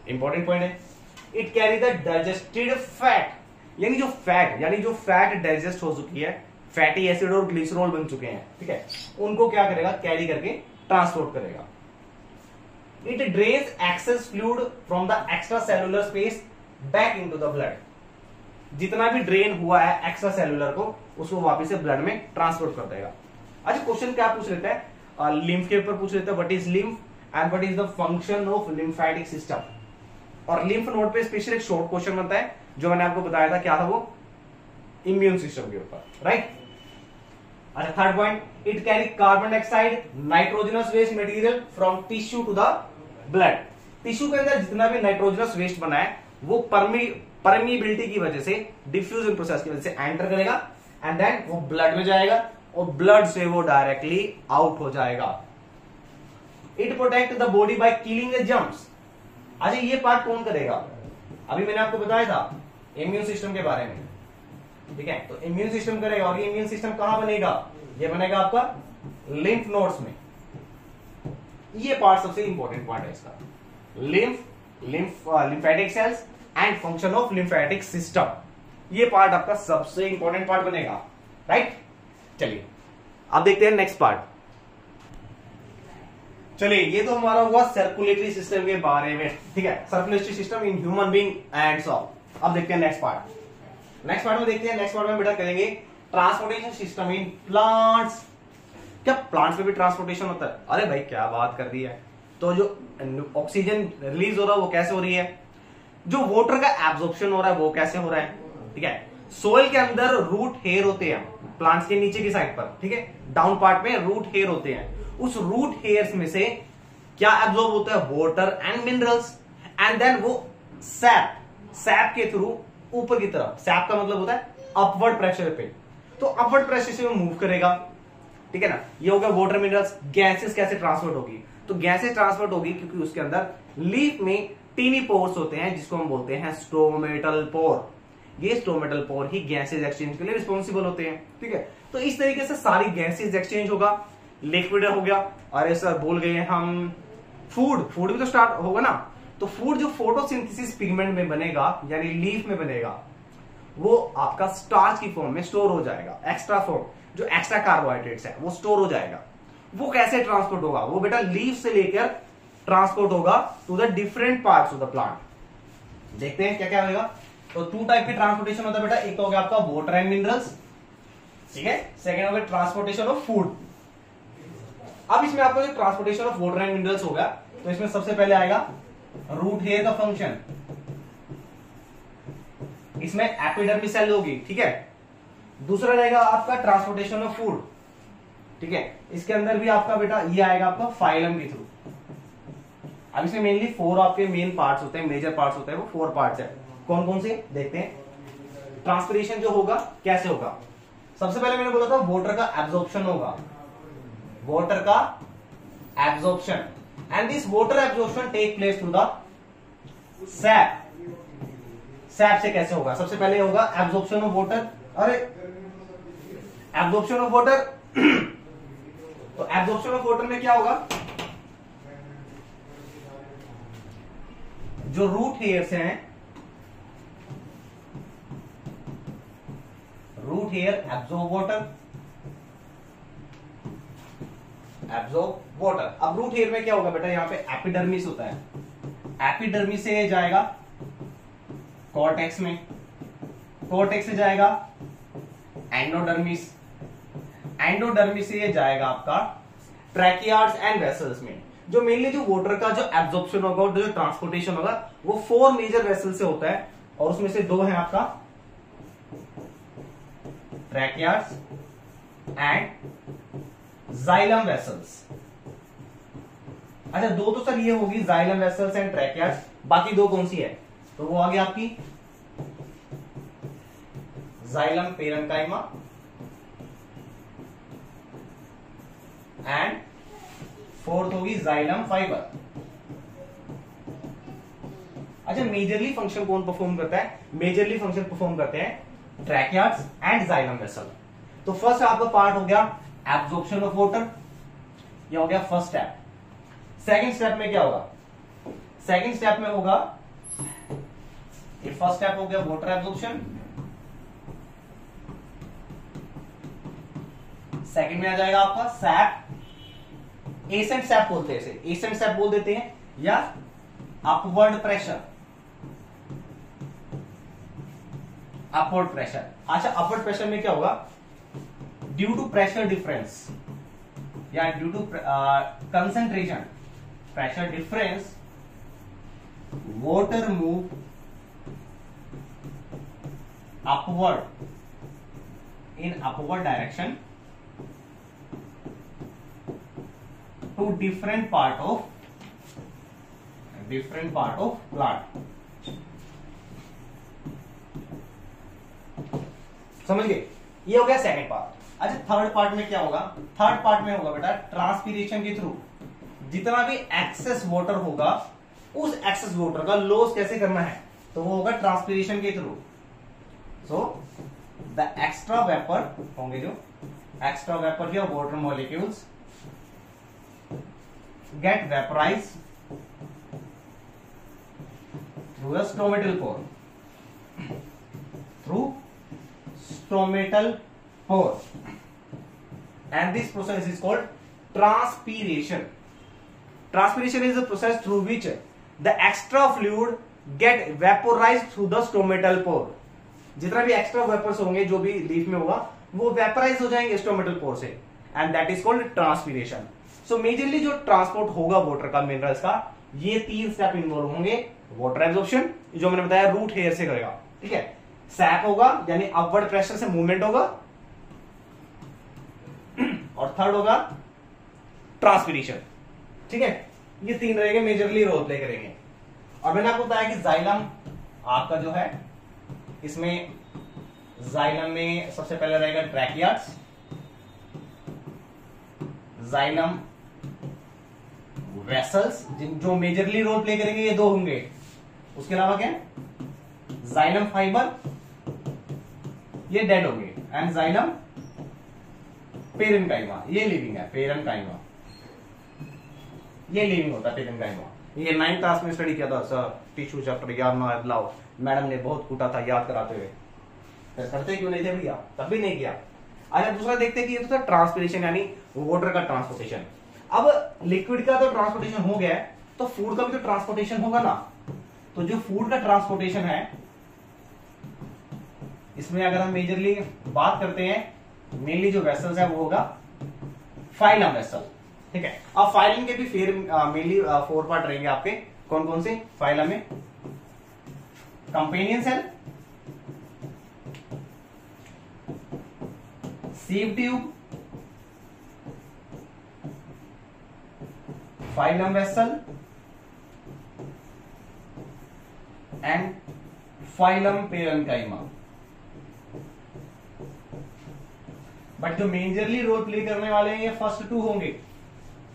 important point है। It carry the digested fat, यानी जो फैट डाइजेस्ट हो चुकी है, फैटी एसिड और ग्लिसरॉल बन चुके हैं, ठीक है, उनको क्या करेगा, कैरी करके ट्रांसपोर्ट करेगा। It drains access fluid from the extra cellular space back into the blood. जितना भी ड्रेन हुआ है एक्स्ट्रा सेलुलर को, उसको वापस से ब्लड में ट्रांसपोर्ट कर देगा। अच्छा, क्वेश्चन क्या पूछ लेता है, लिम्फ के ऊपर पूछ लेता है, what is lymph and what is the function of lymphatic system. और लिम्फ नोड पे स्पेशल एक शॉर्ट क्वेश्चन बनता है, जो मैंने आपको बताया था, क्या था वो, इम्यून सिस्टम के ऊपर, राइट। अच्छा, third point, it carry carbon dioxide nitrogenous waste material from tissue to the blood. Tissue के अंदर जितना भी नाइट्रोजनस वेस्ट बना है, वो परमिएबिलिटी की वजह से, डिफ्यूजन प्रोसेस की वजह से एंटर करेगा एंड देन वो ब्लड में जाएगा और ब्लड से वो डायरेक्टली आउट हो जाएगा। It protect the body by killing the germs. अच्छा ये पार्ट कौन करेगा? अभी मैंने आपको बताया था इम्यून सिस्टम के बारे में, ठीक है। तो इम्यून सिस्टम करेगा और ये इम्यून सिस्टम कहां बनेगा? ये बनेगा आपका लिम्फ नोड्स में। ये पार्ट सबसे इंपॉर्टेंट पार्ट है इसका, lymphatic cells and function of lymphatic system. ये पार्ट आपका सबसे इंपॉर्टेंट पार्ट बनेगा, राइट। चलिए अब देखते हैं नेक्स्ट पार्ट। चलिए ये तो हमारा हुआ सर्कुलेटरी सिस्टम के बारे में, ठीक है, circulatory system in human being and so. अब देखते हैं नेक्स्ट पार्ट। नेक्स्ट पार्ट में देखते हैं, नेक्स्ट पार्ट में बेटा करेंगे ट्रांसपोर्टेशन सिस्टम इन प्लांट्स। क्या प्लांट्स में भी ट्रांसपोर्टेशन होता है? अरे भाई क्या बात कर दी है। तो जो ऑक्सीजन रिलीज हो रहा है वो कैसे हो रही है, जो वाटर का एब्जॉर्प्शन हो रहा है वो कैसे हो रहा है, ठीक है। सोइल के अंदर रूट हेयर होते हैं प्लांट्स के नीचे की साइड पर, ठीक है, डाउन पार्ट में रूट हेयर होते हैं। उस रूट हेयर्स में से क्या एब्जॉर्ब होता है? Water and minerals, and then वो सैप के थ्रू ऊपर की तरफ, सैप का मतलब होता है अपवर्ड प्रेशर पे, तो अपवर्ड प्रेशर से वो मूव करेगा, ठीक है ना। ये हो गया वाटर मिनरल्स। गैसेस कैसे ट्रांसपोर्ट होगी? तो गैसेस ट्रांसपोर्ट होगी क्योंकि उसके अंदर लीफ में टीनी पोर्स होते हैं जिसको हम बोलते हैं स्टोमेटल पोर। ये स्टोमेटल पोर ही गैसेस एक्सचेंज के लिए रिस्पॉन्सिबल होते हैं, ठीक है। तो इस तरीके से सारी गैसेस एक्सचेंज होगा। लिक्विड हो गया, अरे सर भूल गए हम, फूड भी तो स्टार्ट होगा ना। तो फूड जो फोटोसिंथेसिस पिगमेंट में बनेगा यानी लीफ में बनेगा, वो आपका स्टार्च की फॉर्म में स्टोर हो जाएगा। एक्स्ट्रा फॉर्म जो एक्स्ट्रा कार्बोहाइड्रेट्स है वो स्टोर हो जाएगा। वो कैसे ट्रांसपोर्ट होगा? वो बेटा लीफ से लेकर ट्रांसपोर्ट होगा to the different parts of the plant. देखते हैं क्या क्या होगा। तो 2 टाइप की ट्रांसपोर्टेशन होता है बेटा, एक तो हो गया आपका वाटर एंड मिनरल्स, ठीक है। सेकेंड हो गया ट्रांसपोर्टेशन ऑफ फूड। अब इसमें आपको जो transportation of water and minerals होगा, तो इसमें सबसे पहले आएगा रूट हेयर का फंक्शन। इसमें एपिडर्मिस सेल होगी, ठीक है। दूसरा रहेगा आपका ट्रांसपोर्टेशन ऑफ फूड, ठीक है। इसके अंदर भी आपका बेटा ये आएगा आपका फाइलम के थ्रू। अब इसमें मेनली 4 आपके मेन पार्ट्स होते हैं, मेजर पार्ट्स होते हैं, वो 4 पार्ट्स है। कौन कौन से देखते हैं। ट्रांसपिरेशन जो होगा कैसे होगा? सबसे पहले मैंने बोला था वाटर का एब्जॉर्प्शन होगा, वाटर का absorption, and this water absorption take place through the sap. Sap से कैसे होगा? सबसे पहले होगा एब्जॉर्प्शन ऑफ वाटर। अरे एब्जॉर्प्शन ऑफ वाटर तो एब्जॉर्प्शन ऑफ वाटर में क्या होगा? जो रूट हेयर्स हैं, रूट हेयर एब्जॉर्ब वाटर। अब रूट हेयर में क्या होगा बेटा? यहां पे एपिडर्मिस होता है, एपिडर्मिस से जाएगा कॉर्टेक्स में, कॉर्टेक्स से जाएगा एंडोडर्मिस, एंडोडर्मिस से जाएगा आपका ट्रैकियार्ड्स एंड वेसल्स में। जो मेनली जो वाटर का जो एब्जॉर्प्शन होगा और जो ट्रांसपोर्टेशन होगा वो 4 मेजर वेसल से होता है, और उसमें से 2 है आपका ट्रैकियार्ड्स एंड जाइलम वेसल्स। अच्छा 2 तो सर ये होगी जाइलम वेसल्स एंड ट्रैकियार्ड्स, बाकी 2 कौन सी है? तो वो आ गया आपकी जाइलम पेरेन्काइमा एंड 4th होगी जाइलम फाइबर। अच्छा मेजरली फंक्शन कौन परफॉर्म करता है? मेजरली फंक्शन परफॉर्म करते हैं ट्रैकियार्ड्स एंड जाइलम वेसल। तो फर्स्ट आपका पार्ट हो गया एब्जॉर्प्शन ऑफ वाटर, ये हो गया फर्स्ट स्टेप। सेकंड स्टेप में क्या होगा? सेकंड स्टेप में होगा, ये फर्स्ट स्टेप हो गया वाटर एब्जॉर्प्शन, सेकंड में आ जाएगा आपका सैप, एसेंट सैप बोलते हैं इसे, एसेंट सैप बोल देते हैं, या अपवर्ड प्रेशर, अपवर्ड प्रेशर। अच्छा अपवर्ड प्रेशर में क्या होगा? ड्यू टू प्रेशर डिफरेंस या due to concentration pressure difference, water move upward in upward direction to different part of plant। समझ गए? ये हो गया सेकंड पार्ट। अच्छा थर्ड पार्ट में क्या होगा? थर्ड पार्ट में होगा बेटा ट्रांसपीरेशन के थ्रू जितना भी एक्सेस वाटर होगा उस एक्सेस वाटर का लॉस कैसे करना है, तो वो होगा ट्रांसपीरेशन के थ्रू। सो द एक्स्ट्रा वेपर होंगे जो एक्स्ट्रा वेपर या water molecules get vaporise through the stomatal pore, through stomatal pore, and this process is called transpiration. Transpiration is the process through which the extra fluid get vaporized through the stomatal pore. जितना भी extra vapours होंगे जो भी leaf में होगा वो vaporise हो जाएंगे स्टोमेटल पोर से, and that is called transpiration. So majorly जो ट्रांसपोर्ट होगा वाटर का, मिनरल्स का, ये 3 स्टेप इन्वॉल्व होंगे। वाटर एब्जॉर्प्शन जो मैंने बताया रूट हेयर से करेगा, ठीक है। सैप होगा यानी अपवर्ड प्रेशर से मूवमेंट होगा, और थर्ड होगा ट्रांसपीरेशन, ठीक है। ये 3 रहेंगे, मेजरली रोल प्ले करेंगे। और मैंने आपको बताया कि जाइलम आपका जो है, इसमें जाइलम में सबसे पहले रहेगा ट्रैकियाट्स, जाइलम वेसल्स जो मेजरली रोल प्ले करेंगे, ये 2 होंगे। उसके अलावा क्या, जाइलम फाइबर, ये डेड होंगे, एंड जाइलम पेरेन्काइमा, ये लिविंग है। पेरेन्काइमा ये लिविंग होता है, पेरेन्काइमा। ये 9th क्लास में स्टडी किया था सर, टिश्यू चैप्टर याद ना लाओ, मैडम ने बहुत कूटा था याद कराते हुए। फिर करते क्यों नहीं थे भैया, तब भी नहीं किया। अच्छा दूसरा देखते हैं कि ये तो ट्रांसपोर्टेशन यानी वाटर का ट्रांसपोर्टेशन। अब लिक्विड का तो ट्रांसपोर्टेशन हो गया है, तो फूड का भी तो ट्रांसपोर्टेशन होगा ना। तो जो फूड का ट्रांसपोर्टेशन है, इसमें अगर हम मेजरली बात करते हैं, मेनली जो वेसल्स है वो होगा फाइलम वेसल, ठीक है। अब फाइलम के भी फिर मेनली 4 पार्ट रहेंगे आपके। कौन कौन से? फाइलम में companion cell, sieve tube, phloem vessel and phloem parenchyma. But जो मेजरली रोल प्ले करने वाले हैं ये फर्स्ट 2 होंगे,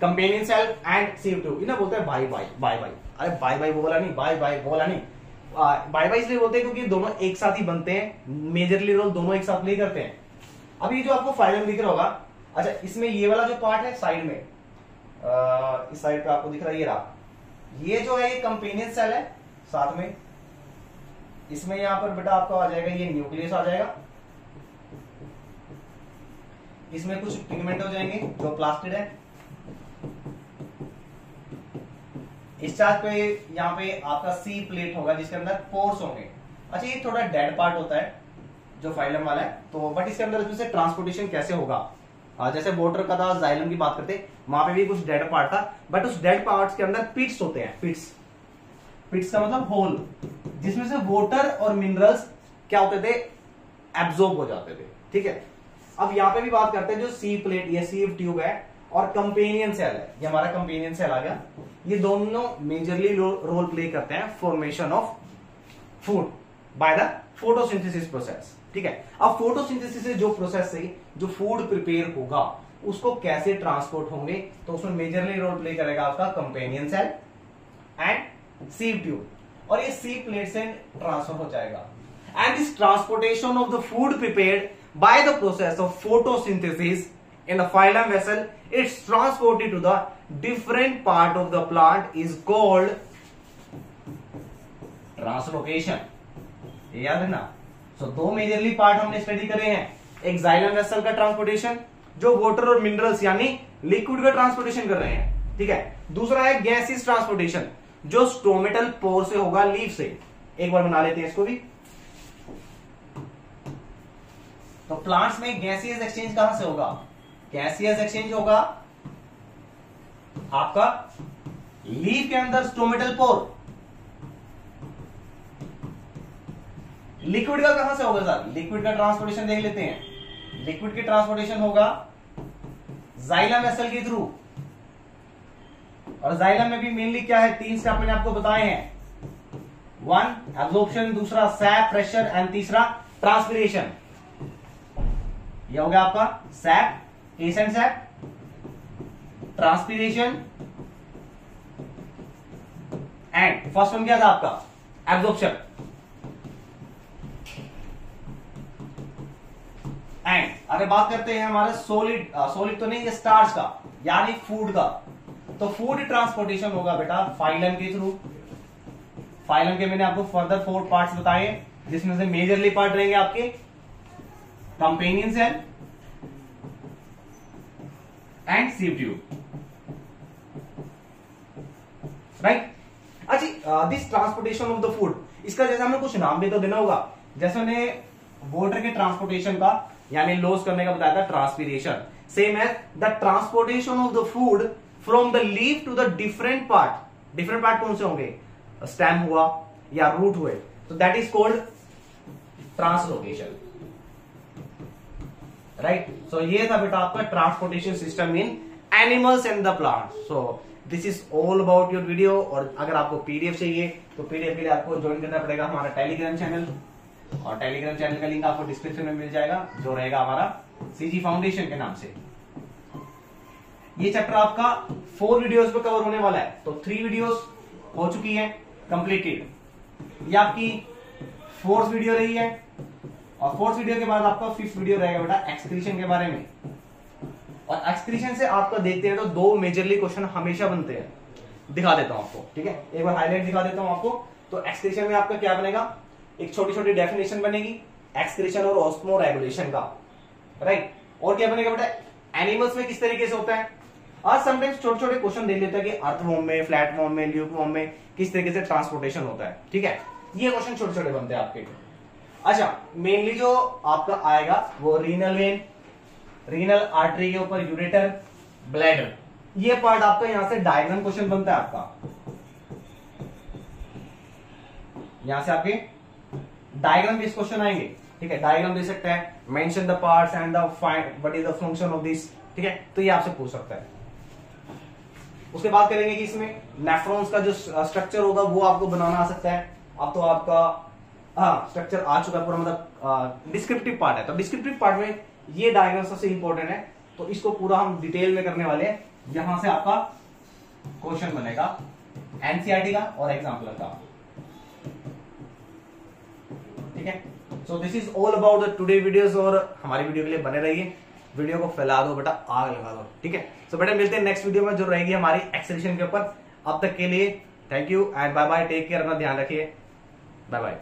companion cell and sieve tube. इन्हें बोलते हैं बाई बाई बाई बाई। अरे बाई बाई बोला नहीं, बाई बाई बोला नहीं, बाई बाई इसलिए बोलते हैं क्योंकि दोनों एक साथ ही बनते हैं, मेजरली रोल दोनों एक साथ प्ले करते हैं। अब ये जो आपको फाइलम दिख रहा होगा, अच्छा इसमें ये वाला जो पार्ट है साइड में, इस साइड पे आपको दिख रहा है, ये रहा, ये जो है ये कंपेनियन सेल है। साथ में इसमें यहां पर बेटा आपका आ जाएगा ये न्यूक्लियस आ जाएगा, इसमें कुछ पिगमेंट हो जाएंगे जो प्लास्टिड है। इस चार्ट पे यहाँ पे आपका सी प्लेट होगा जिसके अंदर पोर्स होंगे। अच्छा ये थोड़ा डेड पार्ट होता है जो फाइलम वाला है, तो बट इसके अंदर इसमें ट्रांसपोर्टेशन कैसे होगा, जैसे वाटर का था, जाइलम की बात करते, वहां पे भी कुछ डेड पार्ट था, बट उस डेड पार्ट्स के अंदर पिट्स होते हैं। पिट्स का मतलब होल, जिसमें से वाटर और मिनरल्स क्या होते थे, एब्जॉर्ब हो जाते थे, ठीक है। अब यहां पे भी बात करते हैं जो सी प्लेट, ये सीव ट्यूब है और कंपेनियन सेल है, ये हमारा कंपेनियन सेल आ गया। ये दोनों मेजरली रोल प्ले करते हैं formation of food by the photosynthesis process, ठीक है। अब फोटोसिंथेसिस से जो प्रोसेस से जो फूड प्रिपेयर होगा उसको कैसे ट्रांसपोर्ट होंगे, तो उसमें मेजरली रोल प्ले करेगा आपका companion cell and sieve tube, और ये सी प्लेट से ट्रांसफर हो जाएगा। And this transportation of the food prepared by the process of photosynthesis in the phylum vessel, it's transported to the different part of the plant is called translocation. ये याद रखना। So 2 majorly part हमने study करे हैं, एक xylem vessel का transportation जो water और मिनरल्स यानी लिक्विड का ट्रांसपोर्टेशन कर रहे हैं, ठीक है। दूसरा है गैसियस ट्रांसपोर्टेशन जो स्टोमेटल पोर से होगा, लीफ से। एक बार बना लेते हैं इसको भी। तो प्लांट्स में गैसियस एक्सचेंज कहां से होगा, गैसियस एक्सचेंज होगा आपका लीफ के अंदर स्टोमेटल पोर। लिक्विड का कहां से होगा सर, लिक्विड का ट्रांसपोर्टेशन देख लेते हैं। लिक्विड की ट्रांसपोर्टेशन होगा जाइलम वेसल के थ्रू, और जाइलम में भी मेनली क्या है, 3 स्टेप मैंने आपको बताए हैं। 1 एब्जॉर्प्शन, दूसरा सैप प्रेशर एंड तीसरा ट्रांसपिरेशन। ये हो गया आपका sap, ascent sap, transpiration and first one क्या था आपका एब्जॉर्प्शन एंड अगर बात करते हैं हमारे सॉलिड तो नहीं, स्टार्च का यानी फूड का, तो फूड ट्रांसपोर्टेशन होगा बेटा फाइलम के थ्रू। फाइलम के मैंने आपको फर्दर 4 पार्ट्स बताए जिसमें से मेजरली पार्ट रहेंगे आपके companion cell and sieve tube, right. अच्छा, this transportation of the food, इसका जैसे हमें कुछ नाम भी तो देना होगा। जैसे उन्हें वाटर के ट्रांसपोर्टेशन का यानी लॉस करने का बताया था transpiration, same as the transportation of the food from the leaf to the different part. Different part कौन से होंगे, स्टेम हुआ या रूट हुए, तो that is called translocation, right. So ये था बेटा आपका transportation system in animals and the plants. So this is all about your video. और अगर आपको पीडीएफ चाहिए तो पीडीएफ के लिए आपको ज्वाइन करना पड़ेगा हमारा टेलीग्राम चैनल, और टेलीग्राम चैनल का लिंक आपको डिस्क्रिप्शन में मिल जाएगा, जो रहेगा हमारा सीजी फाउंडेशन के नाम से। ये चैप्टर आपका 4 वीडियोस पे कवर होने वाला है, तो 3 वीडियोस हो चुकी है कंप्लीटेड। ये आपकी 4th वीडियो रही है, और 4th वीडियो के बाद आपका 5th वीडियो रहेगा बेटा एक्सक्रीशन के बारे में। और एक्सक्रीशन से आपका देखते हैं तो 2 मेजरली क्वेश्चन हमेशा बनते हैं, दिखा देता हूं आपको, ठीक है। एक बार हाईलाइट दिखा देता हूं आपको। तो एक्सक्रीशन में आपका क्या बनेगा, एक छोटी छोटी डेफिनेशन बनेगी एक्सक्रीशन और ऑस्मो रेगुलेशन का, राइट। और क्या बनेगा बेटा, एनिमल्स में किस तरीके से होता है। आज समटाइम्स छोटे छोटे क्वेश्चन दे लेता है कि अर्थवॉर्म में, फ्लैटवॉर्म में, ल्यूकवॉर्म में किस तरीके से ट्रांसपोर्टेशन होता है, ठीक है। ये क्वेश्चन छोटे छोटे बनते हैं आपके। अच्छा, मेनली जो आपका आएगा वो रीनल वेन, रीनल आर्टरी के ऊपर यूरेटर, ब्लैडर, ये पार्ट आपका यहां से डायग्राम क्वेश्चन बनता है आपका। यहां से आपके डायग्राम बेस्ड क्वेश्चन आएंगे, ठीक है। डायग्राम दे सकता है, mention the parts and the find what is the function of this, ठीक है। तो ये आपसे पूछ सकता है। उसके बाद करेंगे कि इसमें नेफ्रॉन्स का जो स्ट्रक्चर होगा वो आपको बनाना आ सकता है। अब तो आपका स्ट्रक्चर आ चुका है पूरा, मतलब डिस्क्रिप्टिव पार्ट है। तो डिस्क्रिप्टिव पार्ट में ये डायग्राम सबसे इंपॉर्टेंट है, तो इसको पूरा हम डिटेल में करने वाले हैं। यहां से आपका क्वेश्चन बनेगा एनसीईआरटी का और एग्जाम्पलर का, ठीक है। सो this is all about the today videos. और हमारी वीडियो के लिए बने रहिए, वीडियो को फैला दो बेटा, आग लगा दो, ठीक है। सो बेटा मिलते हैं नेक्स्ट वीडियो में जो रहेगी हमारी एक्सक्रीशन के ऊपर। अब तक के लिए thank you and bye bye, take care, अपना ध्यान रखिए, बाय बाय।